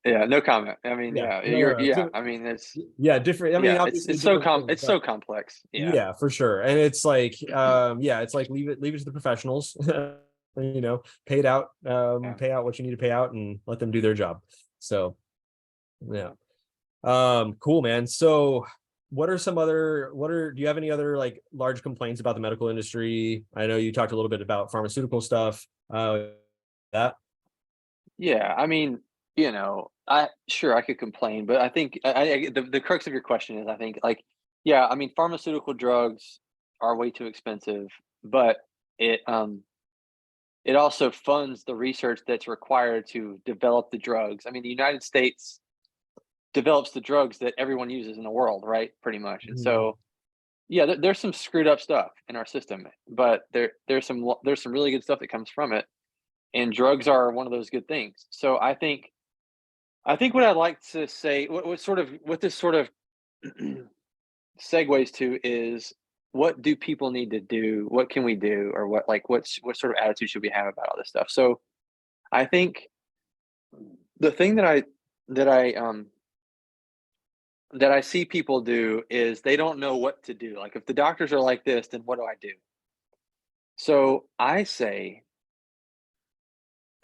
Yeah. No comment. I mean, Yeah, yeah, no, no, no. I mean, Yeah, different. I mean, yeah, obviously it's so different things, it's but so complex. Yeah. yeah, for sure. And it's like, yeah, it's like leave it to the professionals, pay it out, Yeah. pay out what you need to pay out, and let them do their job. So, yeah. Cool, man. So do you have any other like large complaints about the medical industry? I know you talked a little bit about pharmaceutical stuff. That. Yeah. I mean, I could complain, but I think the crux of your question is, I think, like, yeah, I mean, pharmaceutical drugs are way too expensive, but it um it also funds the research that's required to develop the drugs. I mean, the United States develops the drugs that everyone uses in the world, right? Pretty much. And Mhm. so, yeah, there's some screwed up stuff in our system, but there's some really good stuff that comes from it, and drugs are one of those good things. So I think what I'd like to say, what this sort of segues to is, what do people need to do? What can we do? Or what sort of attitude should we have about all this stuff? So I think the thing that I that I see people do is they don't know what to do. Like, if the doctors are like this, then what do I do? So I say,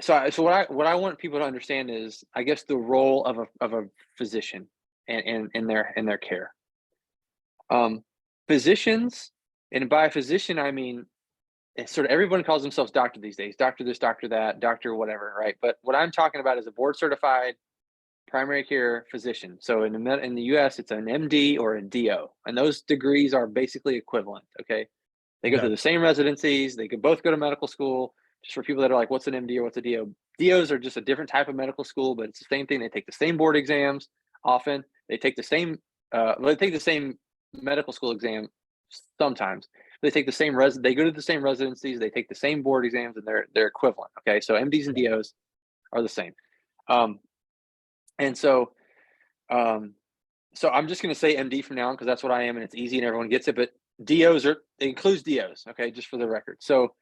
so what I want people to understand is, I guess, the role of a physician and in their care. Um, Physicians, and by physician I mean, it's sort of, everyone calls themselves doctor these days, doctor this, doctor that, doctor whatever, right? But what I'm talking about is a board certified primary care physician. So in the US, it's an MD or a DO, and those degrees are basically equivalent. Okay, they go Okay. through the same residencies. They could both go to medical school. Just for people that are like, what's an MD or what's a DO? DOs are just a different type of medical school, but it's the same thing. They take the same board exams often. They take the same medical school exam sometimes. They take the same they go to the same residencies. They take the same board exams, and they're equivalent. Okay, so MDs and Yeah. DOs are the same. Um, and so um, so I'm just going to say MD from now on, because that's what I am, and it's easy and everyone gets it. But it includes DOs, okay, just for the record. So,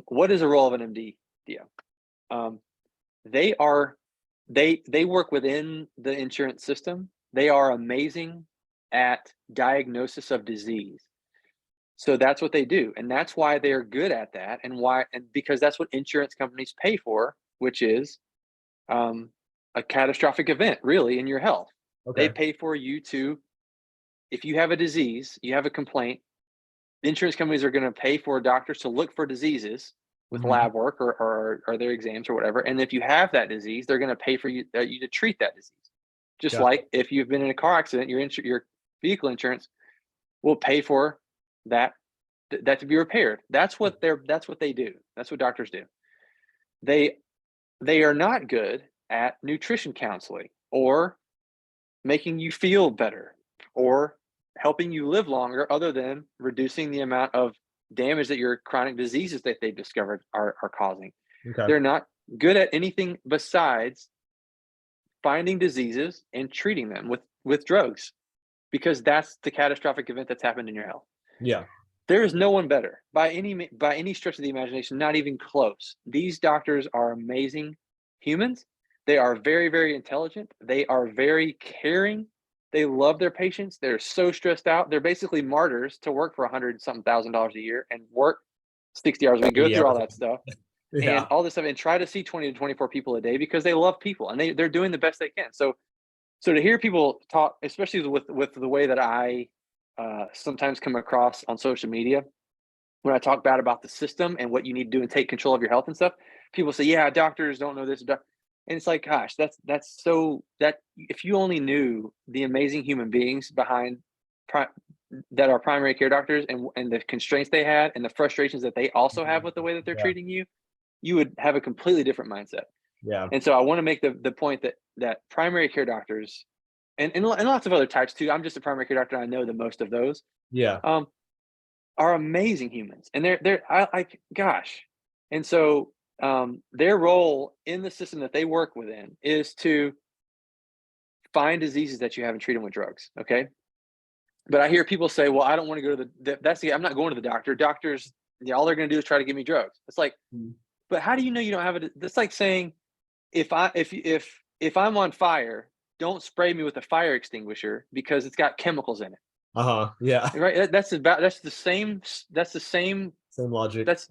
what is the role of an MD DO? They are they work within the insurance system. They are amazing at diagnosis of disease. So that's what they do, and that's why they are good at that, and because that's what insurance companies pay for, which is um, a catastrophic event, really, in your health. They Okay. pay for you to, if you have a disease, you have a complaint, insurance companies are going to pay for doctors to look for diseases with Mhm. lab work or their exams or whatever. And if you have that disease, they're going to pay for you to treat that disease. Just Gotcha. like if you've been in a car accident, your vehicle insurance will pay for that that to be repaired. That's what they do. That's what doctors do. They they are not good at nutrition counseling or making you feel better or helping you live longer, other than reducing the amount of damage that your chronic diseases that they've discovered are causing. Okay. They're not good at anything besides finding diseases and treating them with drugs, because that's the catastrophic event that's happened in your health. Yeah. There is no one better by any stretch of the imagination, not even close. These doctors are amazing humans. They are very, very intelligent. They are very caring. They love their patients. They're so stressed out. They're basically martyrs to work for $100-something a year and work 60 hours a week, go through all that stuff and Yeah. all this stuff and try to see 20 to 24 people a day because they love people and they're doing the best they can. So to hear people talk, especially with the way that I sometimes come across on social media, when I talk bad about the system and what you need to do and take control of your health and stuff, people say, yeah, doctors don't know this. And it's like, gosh, that if you only knew the amazing human beings behind that are primary care doctors and the constraints they had and the frustrations that they also have with the way that they're Yeah. treating you, you would have a completely different mindset. Yeah. And so I want to make the point that primary care doctors and lots of other types too. I'm just a primary care doctor. I know the most of those. Yeah. Are amazing humans, and gosh, and so their role in the system that they work within is to find diseases that you have and treat them with drugs. Okay, but I hear people say, "Well, I don't want to go to I'm not going to the doctor. Doctors, all they're going to do is try to give me drugs." It's like, but how do you know you don't have it? That's like saying, if I'm on fire, don't spray me with a fire extinguisher because it's got chemicals in it. Yeah. Right. That's the same. Same logic. That's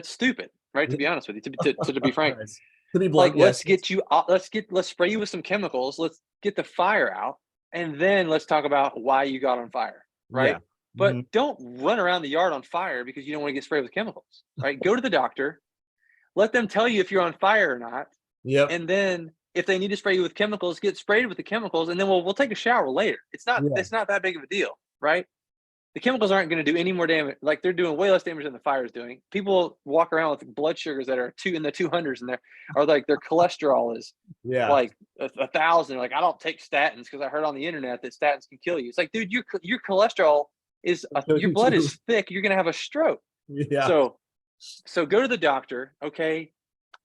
stupid, right? To be honest with you, to be frank, Nice. To be like blunt, yes. let's spray you with some chemicals. Let's get the fire out, and then let's talk about why you got on fire, right? Yeah. But don't run around the yard on fire because you don't want to get sprayed with chemicals, right? Go to the doctor, let them tell you if you're on fire or not, Yep. and then if they need to spray you with chemicals, get sprayed with the chemicals, and then we'll take a shower later. It's not that big of a deal, right? The chemicals aren't going to do any more damage. Like they're doing way less damage than the fire is doing. People walk around with blood sugars that are in the 200s, and like their cholesterol is like 1,000. Like I don't take statins because I heard on the internet that statins can kill you. It's like, dude, your cholesterol is your blood is thick. You're going to have a stroke. Yeah. So go to the doctor, okay,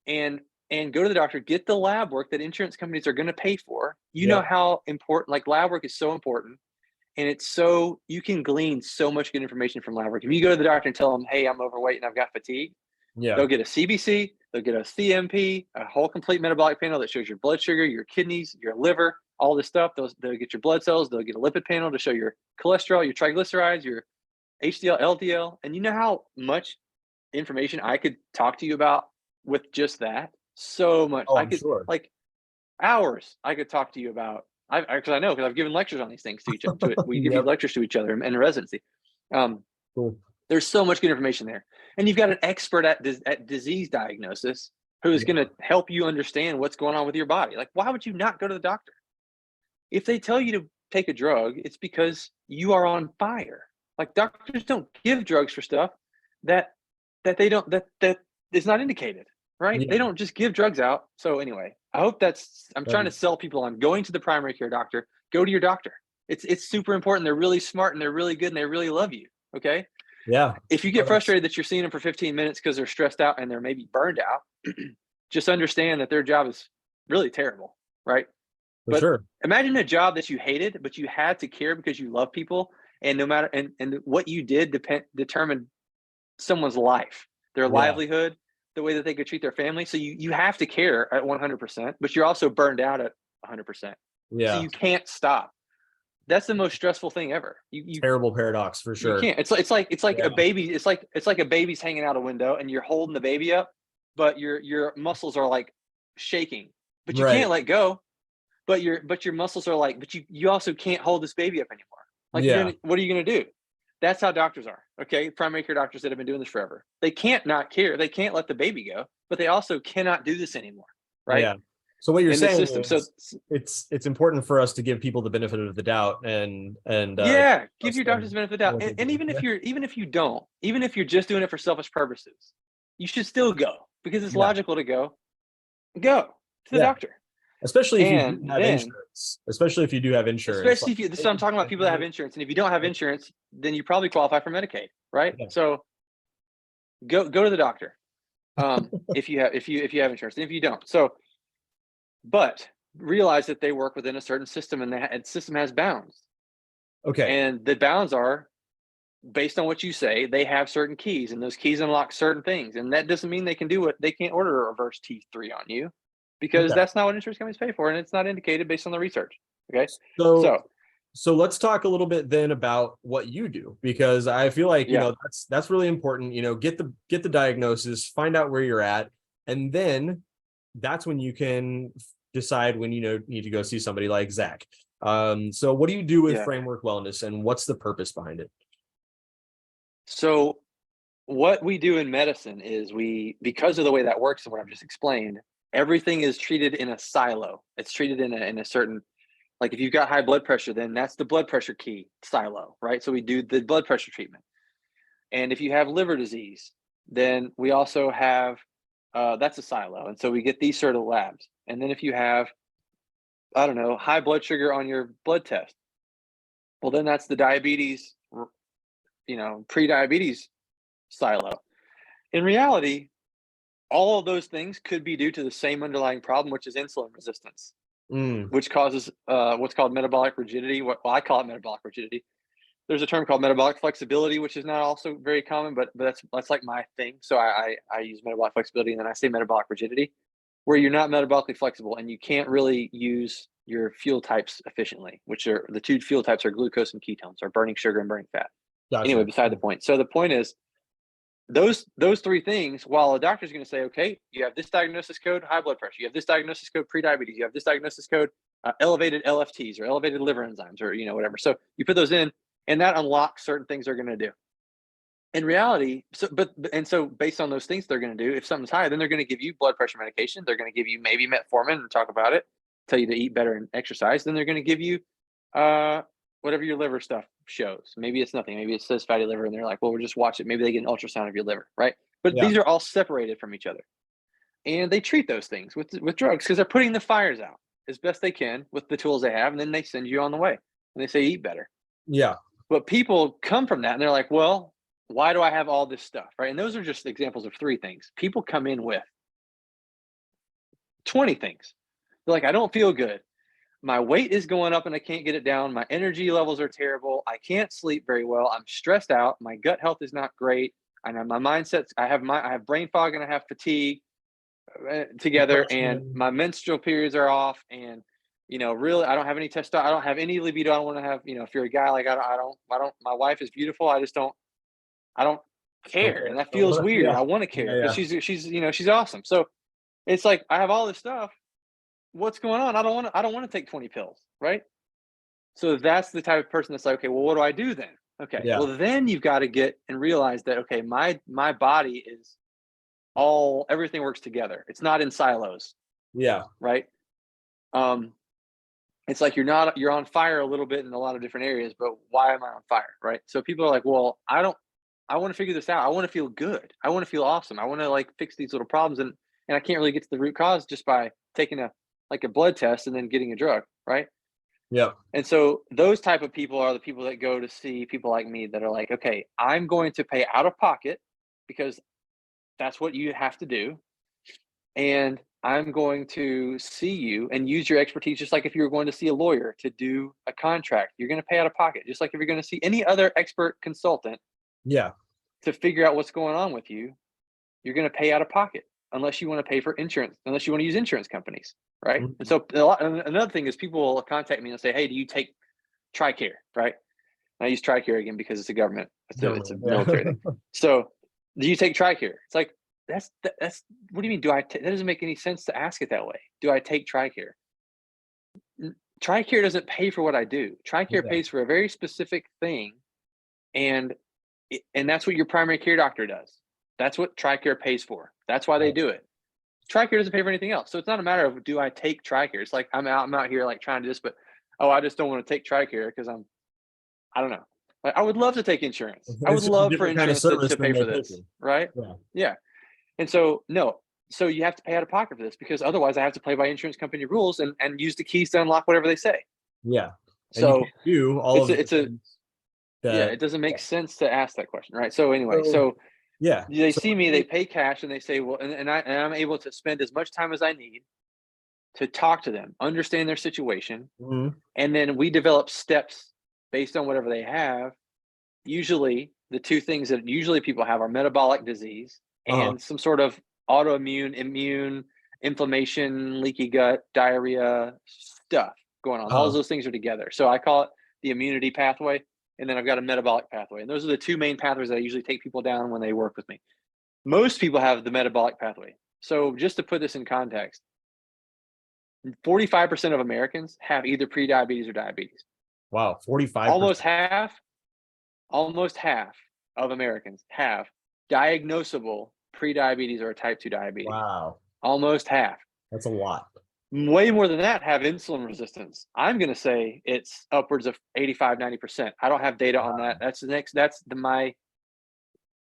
and go to the doctor. Get the lab work that insurance companies are going to pay for. You know how important like lab work is so important. And it's so you can glean so much good information from lab work. If you go to the doctor and tell them, "Hey, I'm overweight and I've got fatigue," they'll get a CBC, they'll get a CMP, a whole complete metabolic panel that shows your blood sugar, your kidneys, your liver, all this stuff. They'll get your blood cells. They'll get a lipid panel to show your cholesterol, your triglycerides, your HDL, LDL. And you know how much information I could talk to you about with just that? So much. Oh, I I'm could sure. like hours. I could talk to you about. Because I know because I've given lectures on these things to each other. We give these lectures to each other in residency. Cool. There's so much good information there, and you've got an expert at disease diagnosis who is going to help you understand what's going on with your body. Like, why would you not go to the doctor? If they tell you to take a drug, it's because you are on fire. Like doctors don't give drugs for stuff that they don't that is not indicated. Right? They don't just give drugs out. So anyway, I hope I'm trying to sell people on going to the primary care doctor. Go to your doctor. It's super important. They're really smart and they're really good and they really love you. Okay. Yeah. If you get frustrated that you're seeing them for 15 minutes because they're stressed out and they're maybe burned out, just understand that their job is really terrible. Right. For sure. Imagine a job that you hated, but you had to care because you love people. And no matter, and what you did determined someone's life, their livelihood, the way that they could treat their family. So you have to care at 100%, but you're also burned out at 100%. Yeah. So you can't stop. That's the most stressful thing ever. You terrible paradox for sure. You can't. It's like a baby. It's like a baby's hanging out a window and you're holding the baby up, but your muscles are like shaking, but you can't let go. But your muscles are like, but you also can't hold this baby up anymore. Like what are you gonna do? That's how doctors are, okay? Primary care doctors that have been doing this forever. They can't not care. They can't let the baby go, but they also cannot do this anymore, right? Yeah. So what you're saying is it's important for us to give people the benefit of the doubt and give your doctors the benefit of the doubt. And even if you're just doing it for selfish purposes, you should still go because it's logical to go to the doctor. Especially if you have insurance. Especially if you do have insurance. Especially if you, so I'm talking about people that have insurance. And if you don't have insurance, then you probably qualify for Medicaid, right? Yeah. So go to the doctor. If you have insurance, and if you don't. So, but realize that they work within a certain system and that system has bounds. Okay. And the bounds are based on what you say. They have certain keys, and those keys unlock certain things. And that doesn't mean they can't order a reverse T3 on you, because Okay. that's not what insurance companies pay for, and it's not indicated based on the research. Okay. So So so let's talk a little bit then about what you do, because I feel like, yeah, that's really important. Get the diagnosis, find out where you're at, and then that's when you can decide when need to go see somebody like Zach. So what do you do with yeah. Framework Wellness, and what's the purpose behind it? So what we do in medicine is because of the way that works and what I've just explained, everything is treated in a silo. It's treated in a certain, like if you've got high blood pressure, then that's the blood pressure key silo, right? So we do the blood pressure treatment. And if you have liver disease, then we also have that's a silo. And so we get these sort of labs. And then if you have, I don't know, high blood sugar on your blood test, well, then that's the diabetes, pre-diabetes silo. In reality, all of those things could be due to the same underlying problem, which is insulin resistance, Mm, which causes what's called metabolic rigidity. Well, I call it metabolic rigidity. There's a term called metabolic flexibility, which is not also very common, but that's like my thing. So I use metabolic flexibility, and then I say metabolic rigidity, where you're not metabolically flexible and you can't really use your fuel types efficiently, which are the two fuel types are glucose and ketones, or burning sugar and burning fat. Anyway, gotcha. beside the point. So the point is, those three things, while a doctor's going to say, okay, you have this diagnosis code, high blood pressure, you have this diagnosis code, prediabetes, you have this diagnosis code, elevated LFTs or elevated liver enzymes, or whatever. So you put those in, and that unlocks certain things they're going to do. In reality, so based on those things they're going to do, if something's high, then they're going to give you blood pressure medication. They're going to give you maybe metformin and talk about it, tell you to eat better and exercise. Then they're going to give you uh, whatever your liver stuff shows. Maybe it's nothing. Maybe it says fatty liver, and they're like, well, we'll just watch it. Maybe they get an ultrasound of your liver, right? But Yeah. these are all separated from each other, and they treat those things with drugs because they're putting the fires out as best they can with the tools they have, and then they send you on the way, and they say eat better. Yeah. But people come from that, and they're like, well, why do I have all this stuff, right? And those are just examples of three things. People come in with 20 things. They're like, I don't feel good. My weight is going up and I can't get it down. My energy levels are terrible. I can't sleep very well. I'm stressed out. My gut health is not great. And my mindset's, I have brain fog and I have fatigue together, and Depression. my menstrual periods are off, and really, I don't have any testosterone. I don't have any libido. I don't want to have, if you're a guy, like I don't, my wife is beautiful. I don't Don't care. care. And that feels weird. Yeah. I want to Yeah. care because Yeah. she's awesome. So it's like, I have all this stuff. What's going on? I don't want to take 20 pills, right? So that's the type of person that's like, okay, well, what do I do then? Okay, Yeah. well, then you've got to get and realize that, okay, my body is everything works together. It's not in silos, Yeah. right? Um, it's like you're on fire a little bit in a lot of different areas, but why am I on fire, right? So people are like, well, I want to figure this out. I want to feel good. I want to feel awesome. I want to like fix these little problems, and I can't really get to the root cause just by taking a blood test and then getting a drug, right? Yeah. And so those type of people are the people that go to see people like me that are like, okay, I'm going to pay out of pocket because that's what you have to do. And I'm going to see you and use your expertise, just like if you were going to see a lawyer to do a contract. You're going to pay out of pocket, just like if you're going to see any other expert consultant Yeah. to figure out what's going on with you. You're going to pay out of pocket unless you want to pay for insurance, unless you want to use insurance companies, right? And Mhm. so another thing is people will contact me and say, hey, do you take TRICARE, right? And I use TRICARE again because it's a government, it's a Government. military thing. Yeah. So do you take TRICARE? It's like, that's what do you mean? That doesn't make any sense to ask it that way. Do I take TRICARE? TRICARE doesn't pay for what I do. TRICARE Yeah. pays for a very specific thing, and that's what your primary care doctor does. That's what TRICARE pays for. That's why they Right. do it. TRICARE doesn't pay for anything else. So it's not a matter of, do I take TRICARE? It's like I'm out here like trying to do this, but I just don't want to take TRICARE because I don't know. Like, I would love to take insurance. I would It's just a love for different kind of insurance service to than pay for they're this, taking. right? Yeah. Yeah. And so no, so you have to pay out of pocket for this because otherwise I have to play by insurance company rules and use the keys to unlock whatever they say. Yeah. And you So can't do all it's of a the it's a things yeah, that. it doesn't make Yeah. sense to ask that question, right? So anyway, So so yeah. they So see me, they pay cash, and they say, well, and I'm able to spend as much time as I need to talk to them, understand their situation, mhm. and then we develop steps based on whatever they have. Usually the two things that usually people have are metabolic disease and some sort of autoimmune, immune, inflammation, leaky gut, diarrhea stuff going on. All those things are together. So I call it the immunity pathway. And then I've got a metabolic pathway. And those are the two main pathways that I usually take people down when they work with me. Most people have the metabolic pathway. So just to put this in context, 45% of Americans have either prediabetes or diabetes. Wow, 45%. Almost half of Americans have diagnosable prediabetes or type 2 diabetes. Wow. Almost half. That's a lot. Way more than that have insulin resistance. I'm going to say it's upwards of 85, 90%. I don't have data on that. That's my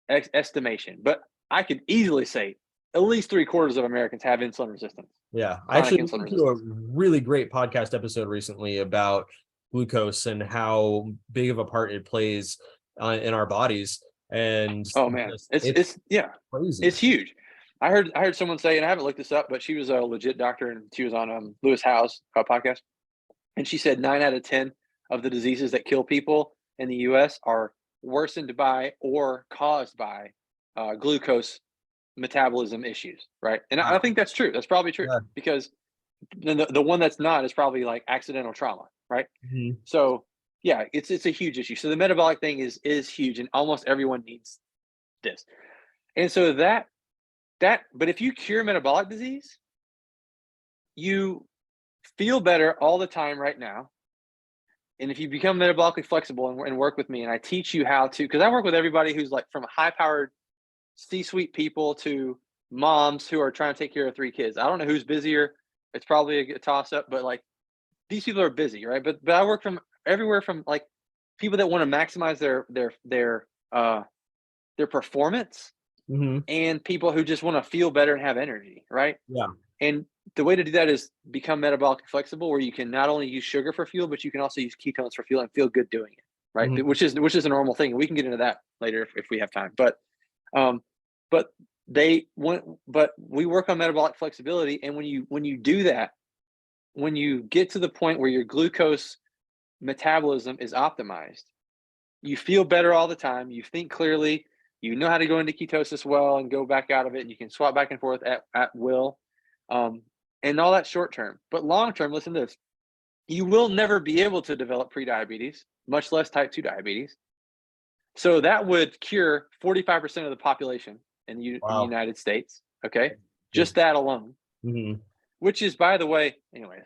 estimation. But I could easily say at least 3/4 of Americans have insulin resistance. Yeah. I actually listened to a really great podcast episode recently about glucose and how big of a part it plays in our bodies. And oh man, it's crazy. It's huge. I heard someone say, and I haven't looked this up, but she was a legit doctor and she was on Lewis Howe's podcast, and she said 9 out of 10 of the diseases that kill people in the U.S. are worsened by or caused by glucose metabolism issues, right? And I think that's true. That's probably true because the one that's not is probably like accidental trauma, right? Mm-hmm. So yeah, it's a huge issue. So the metabolic thing is huge, and almost everyone needs this. And so but if you cure metabolic disease, you feel better all the time right now. And if you become metabolically flexible and work with me, and I teach you how to, because I work with everybody who's like from high-powered C-suite people to moms who are trying to take care of 3 kids. I don't know who's busier. It's probably a toss-up, but like these people are busy, right? But I work from everywhere from like people that want to maximize their performance, and people who just want to feel better and have energy, right? Yeah. And the way to do that is become metabolically flexible, where you can not only use sugar for fuel, but you can also use ketones for fuel and feel good doing it, right? Which is a normal thing. We can get into that later if we have time. But we work on metabolic flexibility, and when you do that, when you get to the point where your glucose metabolism is optimized, you feel better all the time. You think clearly. You know how to go into ketosis well and go back out of it, and you can swap back and forth at will, and all that short term. But long term, listen to this: you will never be able to develop prediabetes, much less type 2 diabetes. So that would cure 45% of the population in the United States. Okay, just that alone. Which is, by the way, anyway,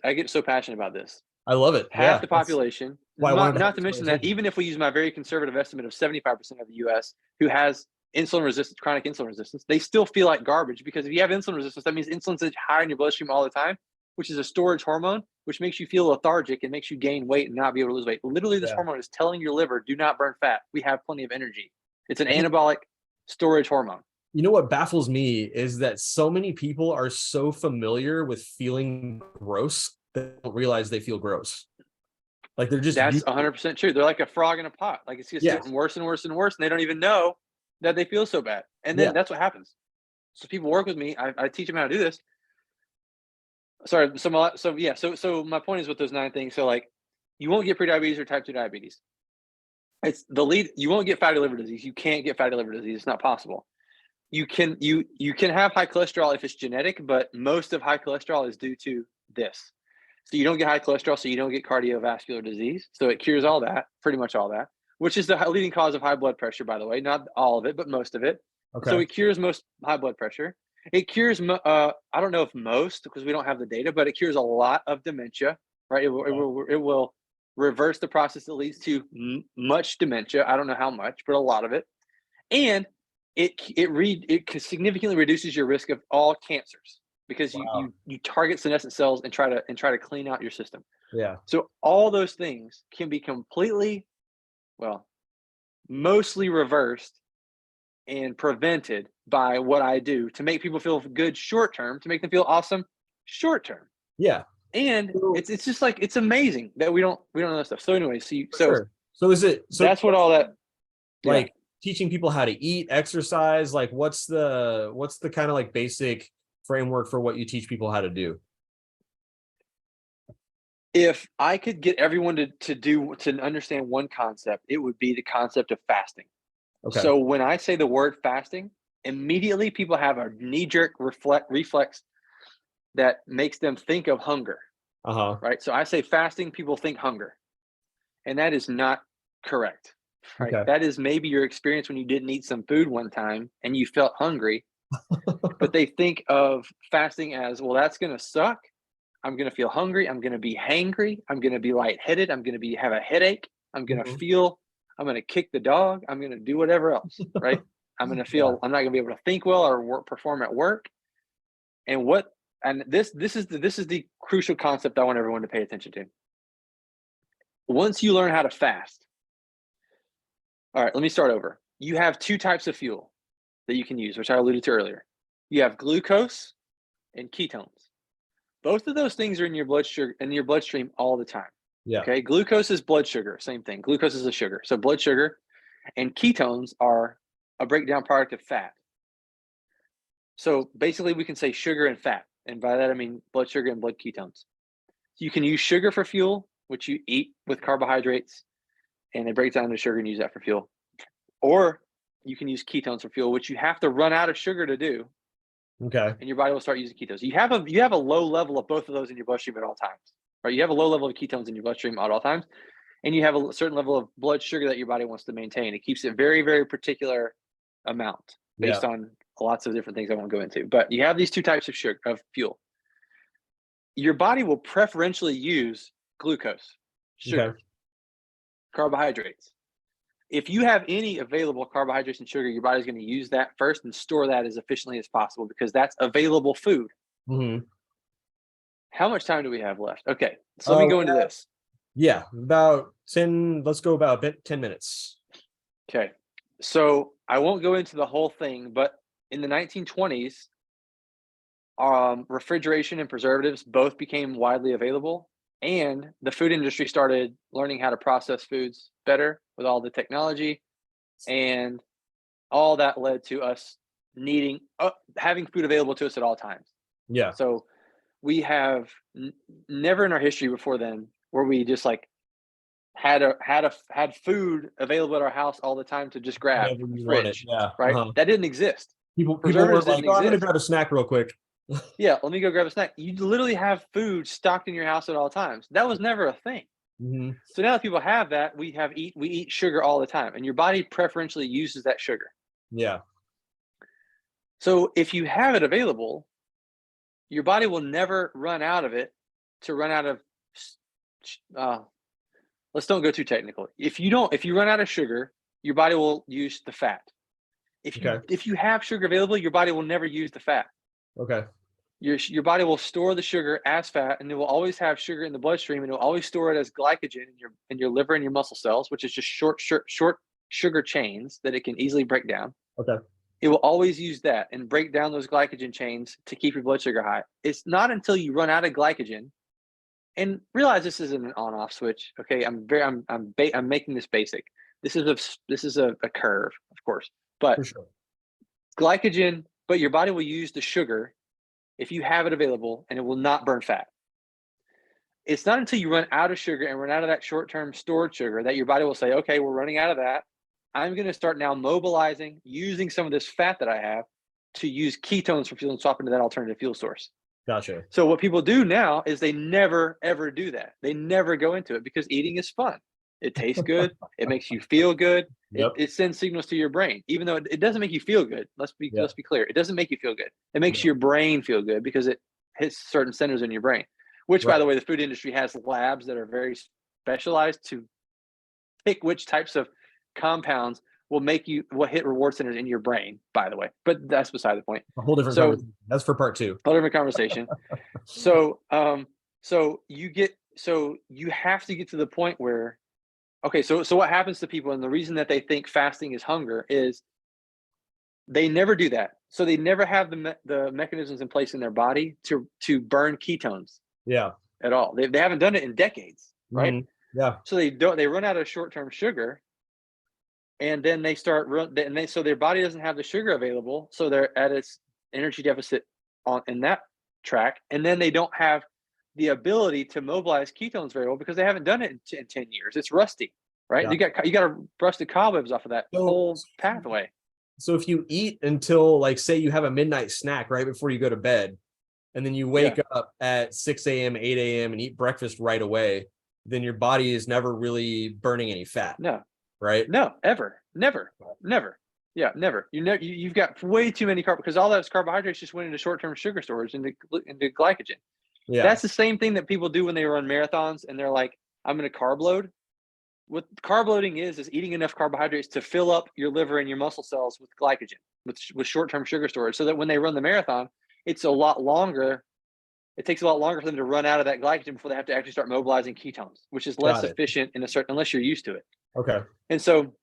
I get so passionate about this. I love it. Half the population. Not to mention that even if we use my very conservative estimate of 75% of the U.S. who has insulin resistance, chronic insulin resistance, they still feel like garbage, because if you have insulin resistance, that means insulin's high in your bloodstream all the time, which is a storage hormone, which makes you feel lethargic and makes you gain weight and not be able to lose weight. Literally, this hormone is telling your liver, do not burn fat. We have plenty of energy. It's an anabolic storage hormone. You know what baffles me is that so many people are so familiar with feeling gross that they don't realize they feel gross. Like they're just— that's 100% true. They're like a frog in a pot. Like it's just getting worse and worse and worse, and they don't even know that they feel so bad. And then that's what happens. So people work with me. I teach them how to do this. Sorry. So my point is with those 9 things. So like, you won't get prediabetes or type 2 diabetes. It's the lead. You won't get fatty liver disease. You can't get fatty liver disease. It's not possible. You can have high cholesterol if it's genetic, but most of high cholesterol is due to this. So you don't get high cholesterol, so you don't get cardiovascular disease. So it cures all that, pretty much all that, which is the leading cause of high blood pressure, by the way. Not all of it, but most of it. Okay. So it cures most high blood pressure. It cures, I don't know if most, because we don't have the data, but it cures a lot of dementia, right? It will reverse the process that leads to much dementia. I don't know how much, but a lot of it. And it significantly reduces your risk of all cancers, because you target senescent cells and try to clean out your system. Yeah. So all those things can be completely, mostly reversed and prevented by what I do to make people feel good short term, to make them feel awesome short term. Yeah. And it's just like, it's amazing that we don't know that stuff. So anyway, so is it, so that's what all that, like teaching people how to eat, exercise, like what's the kind of like basic framework for what you teach people how to do? If I could get everyone to understand one concept, it would be the concept of fasting. Okay. So when I say the word fasting, immediately people have a knee-jerk reflex that makes them think of hunger, Uh-huh. right? So I say fasting, people think hunger, and that is not correct, right? Okay. That is maybe your experience when you didn't eat some food one time and you felt hungry, but they think of fasting as, well, that's going to suck. I'm going to feel hungry. I'm going to be hangry. I'm going to be lightheaded. I'm going to have a headache. I'm going to Mhm. feel, I'm going to kick the dog. I'm going to do whatever else, right? I'm going to Yeah. feel, I'm not going to be able to think well or perform at work. And this is the crucial concept I want everyone to pay attention to. Once you learn how to fast, all right, let me start over. You have two types of fuel that you can use, which I alluded to earlier. You have glucose and ketones. Both of those things are in your bloodstream all the time. Yeah. Okay, glucose is blood sugar, same thing. Glucose is a sugar, so blood sugar, and ketones are a breakdown product of fat. So basically, we can say sugar and fat, and by that I mean blood sugar and blood ketones. You can use sugar for fuel, which you eat with carbohydrates, and it breaks down into sugar and use that for fuel. Or you can use ketones for fuel, which you have to run out of sugar to do, Okay. and your body will start using ketones. You have a low level of both of those in your bloodstream at all times, right? You have a low level of ketones in your bloodstream at all times, and you have a certain level of blood sugar that your body wants to maintain. It keeps it very, very particular amount Yeah. based on lots of different things I won't go into. But you have these two types of sugar of fuel. Your body will preferentially use glucose, Okay. sugar, carbohydrates. If you have any available carbohydrates and sugar, your body's going to use that first and store that as efficiently as possible because that's available food. Hmm. How much time do we have left? Okay, so let me go into this. Yeah, about 10, let's go about 10 minutes. Okay, so I won't go into the whole thing, but in the 1920s, refrigeration and preservatives both became widely available, and the food industry started learning how to process foods better with all the technology, and all that led to us needing having food available to us at all times. Yeah. So we have never in our history before then where we just like had food available at our house all the time to just grab Whenever from the you want it. fridge, Yeah. right? Uh-huh. That didn't exist. People Preservatives weren't didn't like, oh, I'm gonna exist. grab a snack real quick. Yeah, let me go grab a snack. You literally have food stocked in your house at all times. That was never a thing. Hmm. So now that people have that, we eat sugar all the time, and your body preferentially uses that sugar. Yeah. So if you have it available, your body will never run out of it to run out of let's don't go too technical. If you run out of sugar, your body will use the fat. Okay. If you have sugar available, your body will never use the fat. Okay. Your body will store the sugar as fat, and it will always have sugar in the bloodstream, and it will always store it as glycogen in your liver and your muscle cells, which is just short sugar chains that it can easily break down. Okay. It will always use that and break down those glycogen chains to keep your blood sugar high. It's not until you run out of glycogen, and realize this isn't an on-off switch. Okay, I'm making this basic. This is a curve, of course, but For sure. glycogen. But your body will use the sugar if you have it available, and it will not burn fat. It's not until you run out of sugar and run out of that short-term stored sugar that your body will say, "Okay, we're running out of that. I'm going to start now mobilizing, using some of this fat that I have to use ketones for fuel and swap into that alternative fuel source." Gotcha. So what people do now is they never ever do that. They never go into it because eating is fun. It tastes good. It makes you feel good. Yep. It sends signals to your brain, even though it doesn't make you feel good. Let's be Yeah. clear. It doesn't make you feel good. It makes Yeah. your brain feel good because it hits certain centers in your brain. Which, by Right. the way, the food industry has labs that are very specialized to pick which types of compounds will hit reward centers in your brain. By the way, but that's beside the point. A whole different So, conversation. That's for part two. whole different conversation. So, so you have to get to the point where, okay, so what happens to people, and the reason that they think fasting is hunger is they never do that. So they never have the mechanisms in place in their body to burn ketones Yeah. at all. They haven't done it in decades, right? Hmm. Yeah. So they run out of short-term sugar, and then they start so their body doesn't have the sugar available, so they're at its energy deficit in that track, and then they don't have the ability to mobilize ketones very well because they haven't done it in 10 years. It's rusty, right? Yeah. You got to brush the cobwebs off of that whole pathway. So if you eat until, like, say you have a midnight snack right before you go to bed, and then you wake up at 6 a.m., 8 a.m. and eat breakfast right away, then your body is never really burning any fat. No, right? no, ever, never, never. Yeah, never. You've got way too many because all those carbohydrates just went into short-term sugar storage into glycogen. Yeah. That's the same thing that people do when they run marathons and they're like, I'm going to carb load. What carb loading is eating enough carbohydrates to fill up your liver and your muscle cells with glycogen, with short-term sugar storage, so that when they run the marathon, it's a lot longer. It takes a lot longer for them to run out of that glycogen before they have to actually start mobilizing ketones, which is less efficient in a certain, unless you're used to it. Okay. And so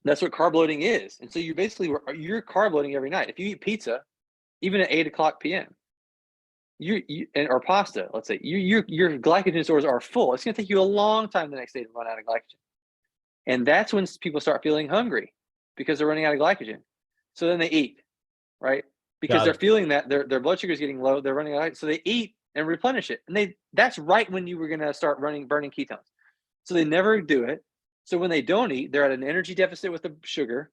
that's what carb loading is. And so you're carb loading every night. If you eat pizza, even at 8:00 p.m., or pasta, let's say, your glycogen stores are full. It's going to take you a long time the next day to run out of glycogen. And that's when people start feeling hungry because they're running out of glycogen. So then they eat, right? Because they're feeling that their blood sugar is getting low. They're running out. So they eat and replenish it. And that's right when you were going to start burning ketones. So they never do it. So when they don't eat, they're at an energy deficit with the sugar.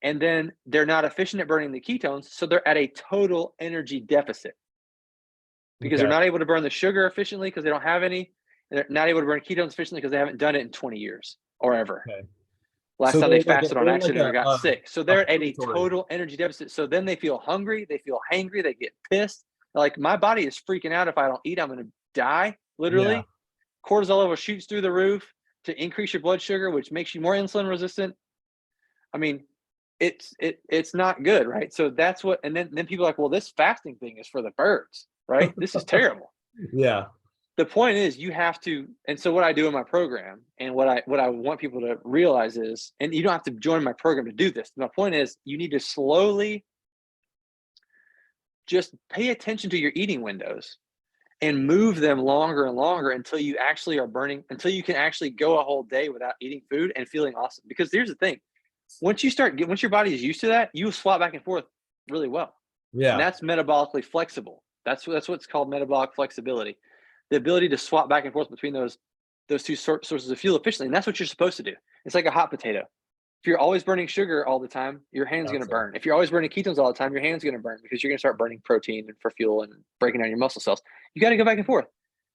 And then they're not efficient at burning the ketones. So they're at a total energy deficit. Because they're not able to burn the sugar efficiently because they don't have any. And they're not able to burn ketones efficiently because they haven't done it in 20 years or ever. Okay. Last time they fasted on accident or got sick. So they're at a total energy deficit. So then they feel hungry. They feel hangry. They get pissed. Like, my body is freaking out. If I don't eat, I'm going to die, literally. Yeah. Cortisol level shoots through the roof to increase your blood sugar, which makes you more insulin resistant. I mean, it's not good, right? So that's what, and then people are like, well, this fasting thing is for the birds, right? This is terrible. Yeah. The point is, you have to, and so what I do in my program, and what I want people to realize is, and you don't have to join my program to do this. My point is, you need to slowly just pay attention to your eating windows and move them longer and longer until you actually are burning, until you can actually go a whole day without eating food and feeling awesome. Because here's the thing. Once your body is used to that, you swap back and forth really well. Yeah. And that's metabolically flexible. That's what's called metabolic flexibility. The ability to swap back and forth between those two sources of fuel efficiently. And that's what you're supposed to do. It's like a hot potato. If you're always burning sugar all the time, your hand's going to burn. If you're always burning ketones all the time, your hand's going to burn because you're going to start burning protein for fuel and breaking down your muscle cells. You got to go back and forth.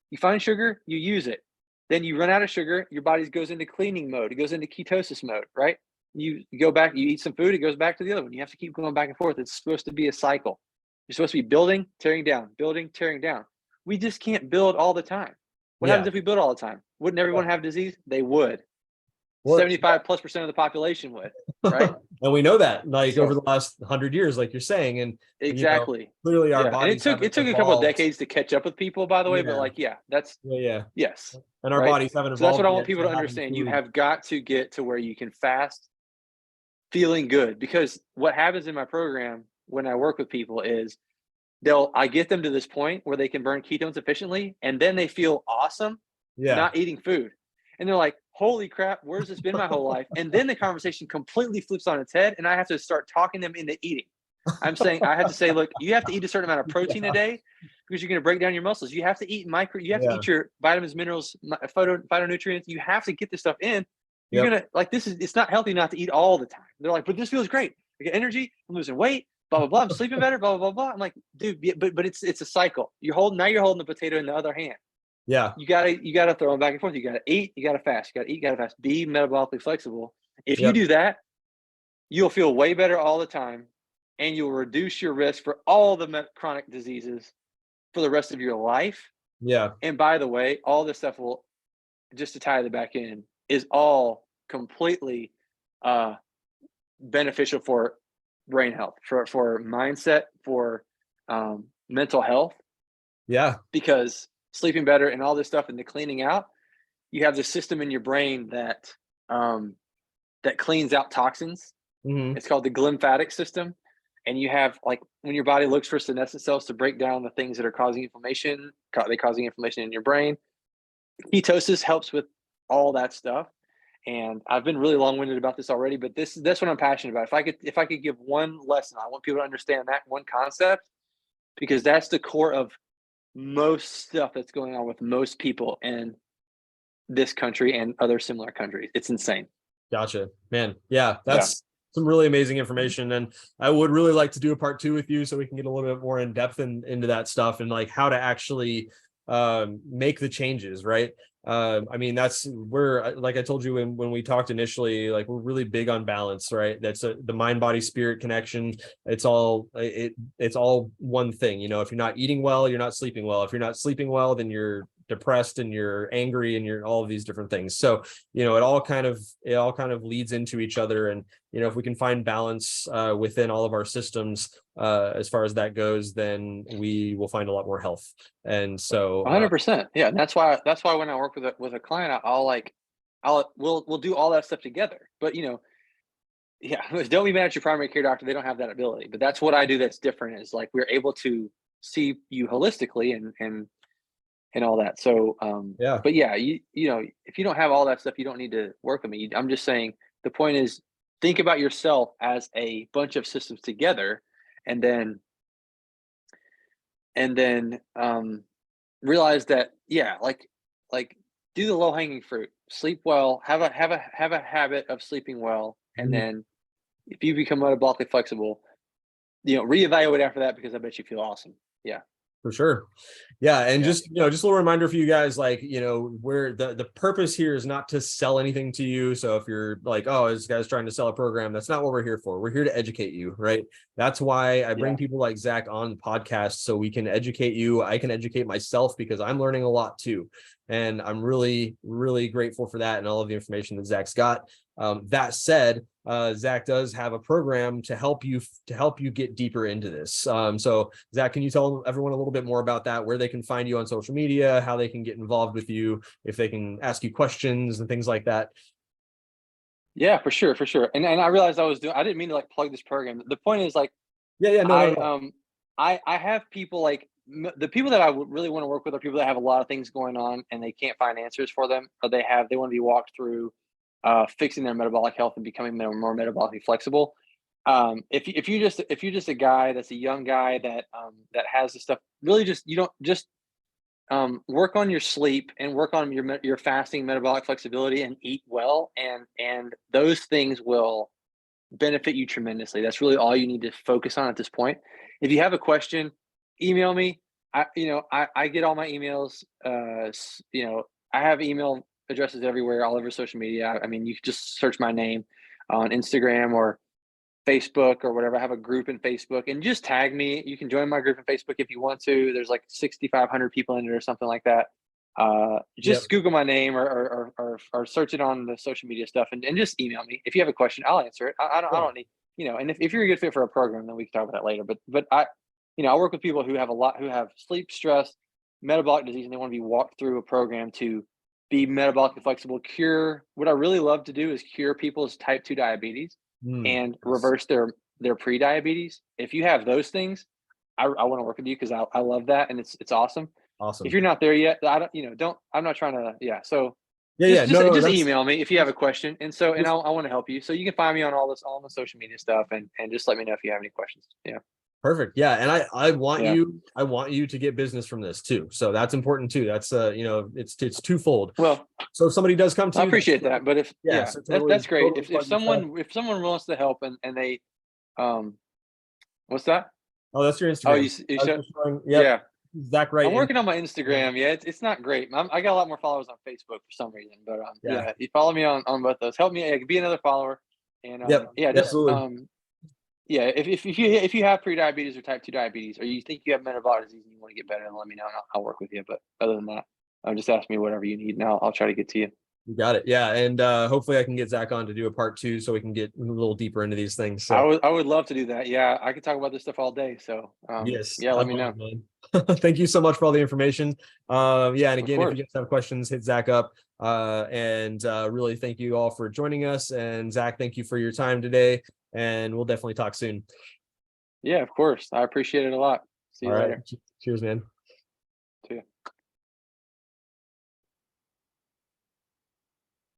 You find sugar, you use it. Then you run out of sugar, your body goes into cleaning mode. It goes into ketosis mode, right? You go back, you eat some food, it goes back to the other one. You have to keep going back and forth. It's supposed to be a cycle. You're supposed to be building, tearing down, building, tearing down. We just can't build all the time. What happens if we build all the time? Wouldn't everyone have disease? They would. 75+% of the population would, right? And we know that, like, over the last 100 years, like you're saying, and exactly, clearly our bodies. And it took a couple of decades to catch up with people, by the way. But that's yes. And our bodies haven't evolved. So that's what I want people to understand. You have got to get to where you can fast, feeling good, because what happens in my program when I work with people is I get them to this point where they can burn ketones efficiently, and then they feel awesome not eating food. And they're like, holy crap, where's this been my whole life? And then the conversation completely flips on its head, and I have to start talking them into eating. I have to say, look, you have to eat a certain amount of protein a day because you're going to break down your muscles. You have to eat you have to eat your vitamins, minerals, phytonutrients. You have to get this stuff in. You're going to, like, it's not healthy not to eat all the time. They're like, but this feels great. I get energy, I'm losing weight, blah, blah, blah. I'm sleeping better, blah, blah, blah, blah. I'm like, dude, but it's a cycle. You're holding the potato in the other hand. Yeah. You gotta throw them back and forth. You gotta eat, you gotta fast. You gotta eat, you gotta fast. Be metabolically flexible. If you do that, you'll feel way better all the time, and you'll reduce your risk for all the chronic diseases for the rest of your life. Yeah. And by the way, all this stuff will, just to tie the back in, is all completely beneficial for brain health, for mindset, for mental health. Yeah. Because sleeping better and all this stuff and the cleaning out, you have this system in your brain that cleans out toxins. Mm-hmm. It's called the glymphatic system. And you have, like, when your body looks for senescent cells to break down the things that are causing inflammation, they're causing inflammation in your brain. Ketosis helps with all that stuff. And I've been really long-winded about this already, but that's what I'm passionate about. If I could give one lesson, I want people to understand that one concept, because that's the core of most stuff that's going on with most people in this country and other similar countries. It's insane. Gotcha, man. Yeah, Yeah. that's some really amazing information. And I would really like to do a part 2 with you so we can get a little bit more in depth into that stuff and like how to actually make the changes, right? I mean, we're like I told you when we talked initially, like we're really big on balance, right? That's the mind, body, spirit connection. It's all one thing. You know, if you're not eating well, you're not sleeping well. If you're not sleeping well, then you're depressed and you're angry and you're all of these different things. So, you know, it all kind of leads into each other. And, you know, if we can find balance within all of our systems as far as that goes, then we will find a lot more health. And so 100%. Yeah. And that's why when I work with a client, we'll do all that stuff together. But yeah, don't be mad at your primary care doctor. They don't have that ability. But that's what I do that's different, is like we're able to see you holistically and all that. So yeah. but yeah, if you don't have all that stuff, you don't need to work with me. I'm just saying the point is, think about yourself as a bunch of systems together, and then realize that, yeah, like do the low hanging fruit, sleep well, have a habit of sleeping well, and Mhm. then if you become metabolically flexible, reevaluate after that, because I bet you feel awesome. Yeah. For sure. Yeah. And Yeah. just, just a little reminder for you guys, like, where the purpose here is not to sell anything to you. So if you're like, oh, this guy's trying to sell a program, that's not what we're here for. We're here to educate you, right? That's why I bring Yeah. people like Zach on the podcast, so we can educate you. I can educate myself because I'm learning a lot too. And I'm really, really grateful for that and all of the information that Zach's got. That said, Zach does have a program to help you get deeper into this. So Zach, can you tell everyone a little bit more about that, where they can find you on social media, how they can get involved with you, if they can ask you questions and things like that? Yeah, for sure, for sure. And I realized I didn't mean to like plug this program. The point is, like, Yeah, no, no, I no. I have people like, the people that I would really want to work with are people that have a lot of things going on and they can't find answers for them, or they want to be walked through fixing their metabolic health and becoming more metabolically flexible. If you're just a guy that's a young guy that has this stuff, really just you don't just work on your sleep and work on your fasting, metabolic flexibility, and eat well, and those things will benefit you tremendously. That's really all you need to focus on at this point. If you have a question, email me. I get all my emails. I have email addresses everywhere, all over social media. I mean, you can just search my name on Instagram or Facebook or whatever. I have a group in Facebook, and just tag me. You can join my group in Facebook if you want to. There's like 6,500 people in it or something like that. Yep. Just Google my name, or search it on the social media stuff, and just email me. If you have a question, I'll answer it. I Yeah. don't need, and if you're a good fit for a program, then we can talk about that later. But I work with people who have sleep, stress, metabolic disease, and they want to be walked through a program to be metabolically flexible. What I really love to do is cure people's type 2 diabetes and Yes. reverse their pre-diabetes. If you have those things, I want to work with you, because I love that, and it's awesome. If Awesome. you're not there yet, I don't, don't, I'm not trying to, yeah. So Yeah. No, no, just that's email me if you have a question. And just I want to help you. So you can find me on all the social media stuff, and just let me know if you have any questions. Yeah. perfect. Yeah. And Yeah. I want you to get business from this too. So that's important too. That's it's twofold. Well, So if somebody does come to I you, that's appreciate that. But yeah, so that's great. totally If plug your stuff. someone wants to help, and they, um, what's that? Oh, that's your Oh, Instagram. you I was said, just showing, yep, yeah. Zach Wright. I'm working on my Instagram. Yeah, it's not great. I got a lot more followers on Facebook for some reason, but Yeah. yeah, you follow me on both those. Help me, be another follower, and Yep. yeah, just Absolutely. yeah. If you have pre-diabetes or type 2 diabetes, or you think you have metabolic disease and you want to get better, then let me know, and I'll work with you. But other than that, just ask me whatever you need, and I'll try to get to you. You got it. Yeah. And hopefully I can get Zach on to do a part 2 so we can get a little deeper into these things. So I would love to do that. Yeah, I could talk about this stuff all day. So yes, yeah, I let me love know. it, man. Thank you so much for all the information. Yeah, and Of again, if you course. guys have questions, hit Zach up. And really thank you all for joining us. And Zach, thank you for your time today. And we'll definitely talk soon. Yeah, of course. I appreciate it a lot. See All you right. later. Cheers, man.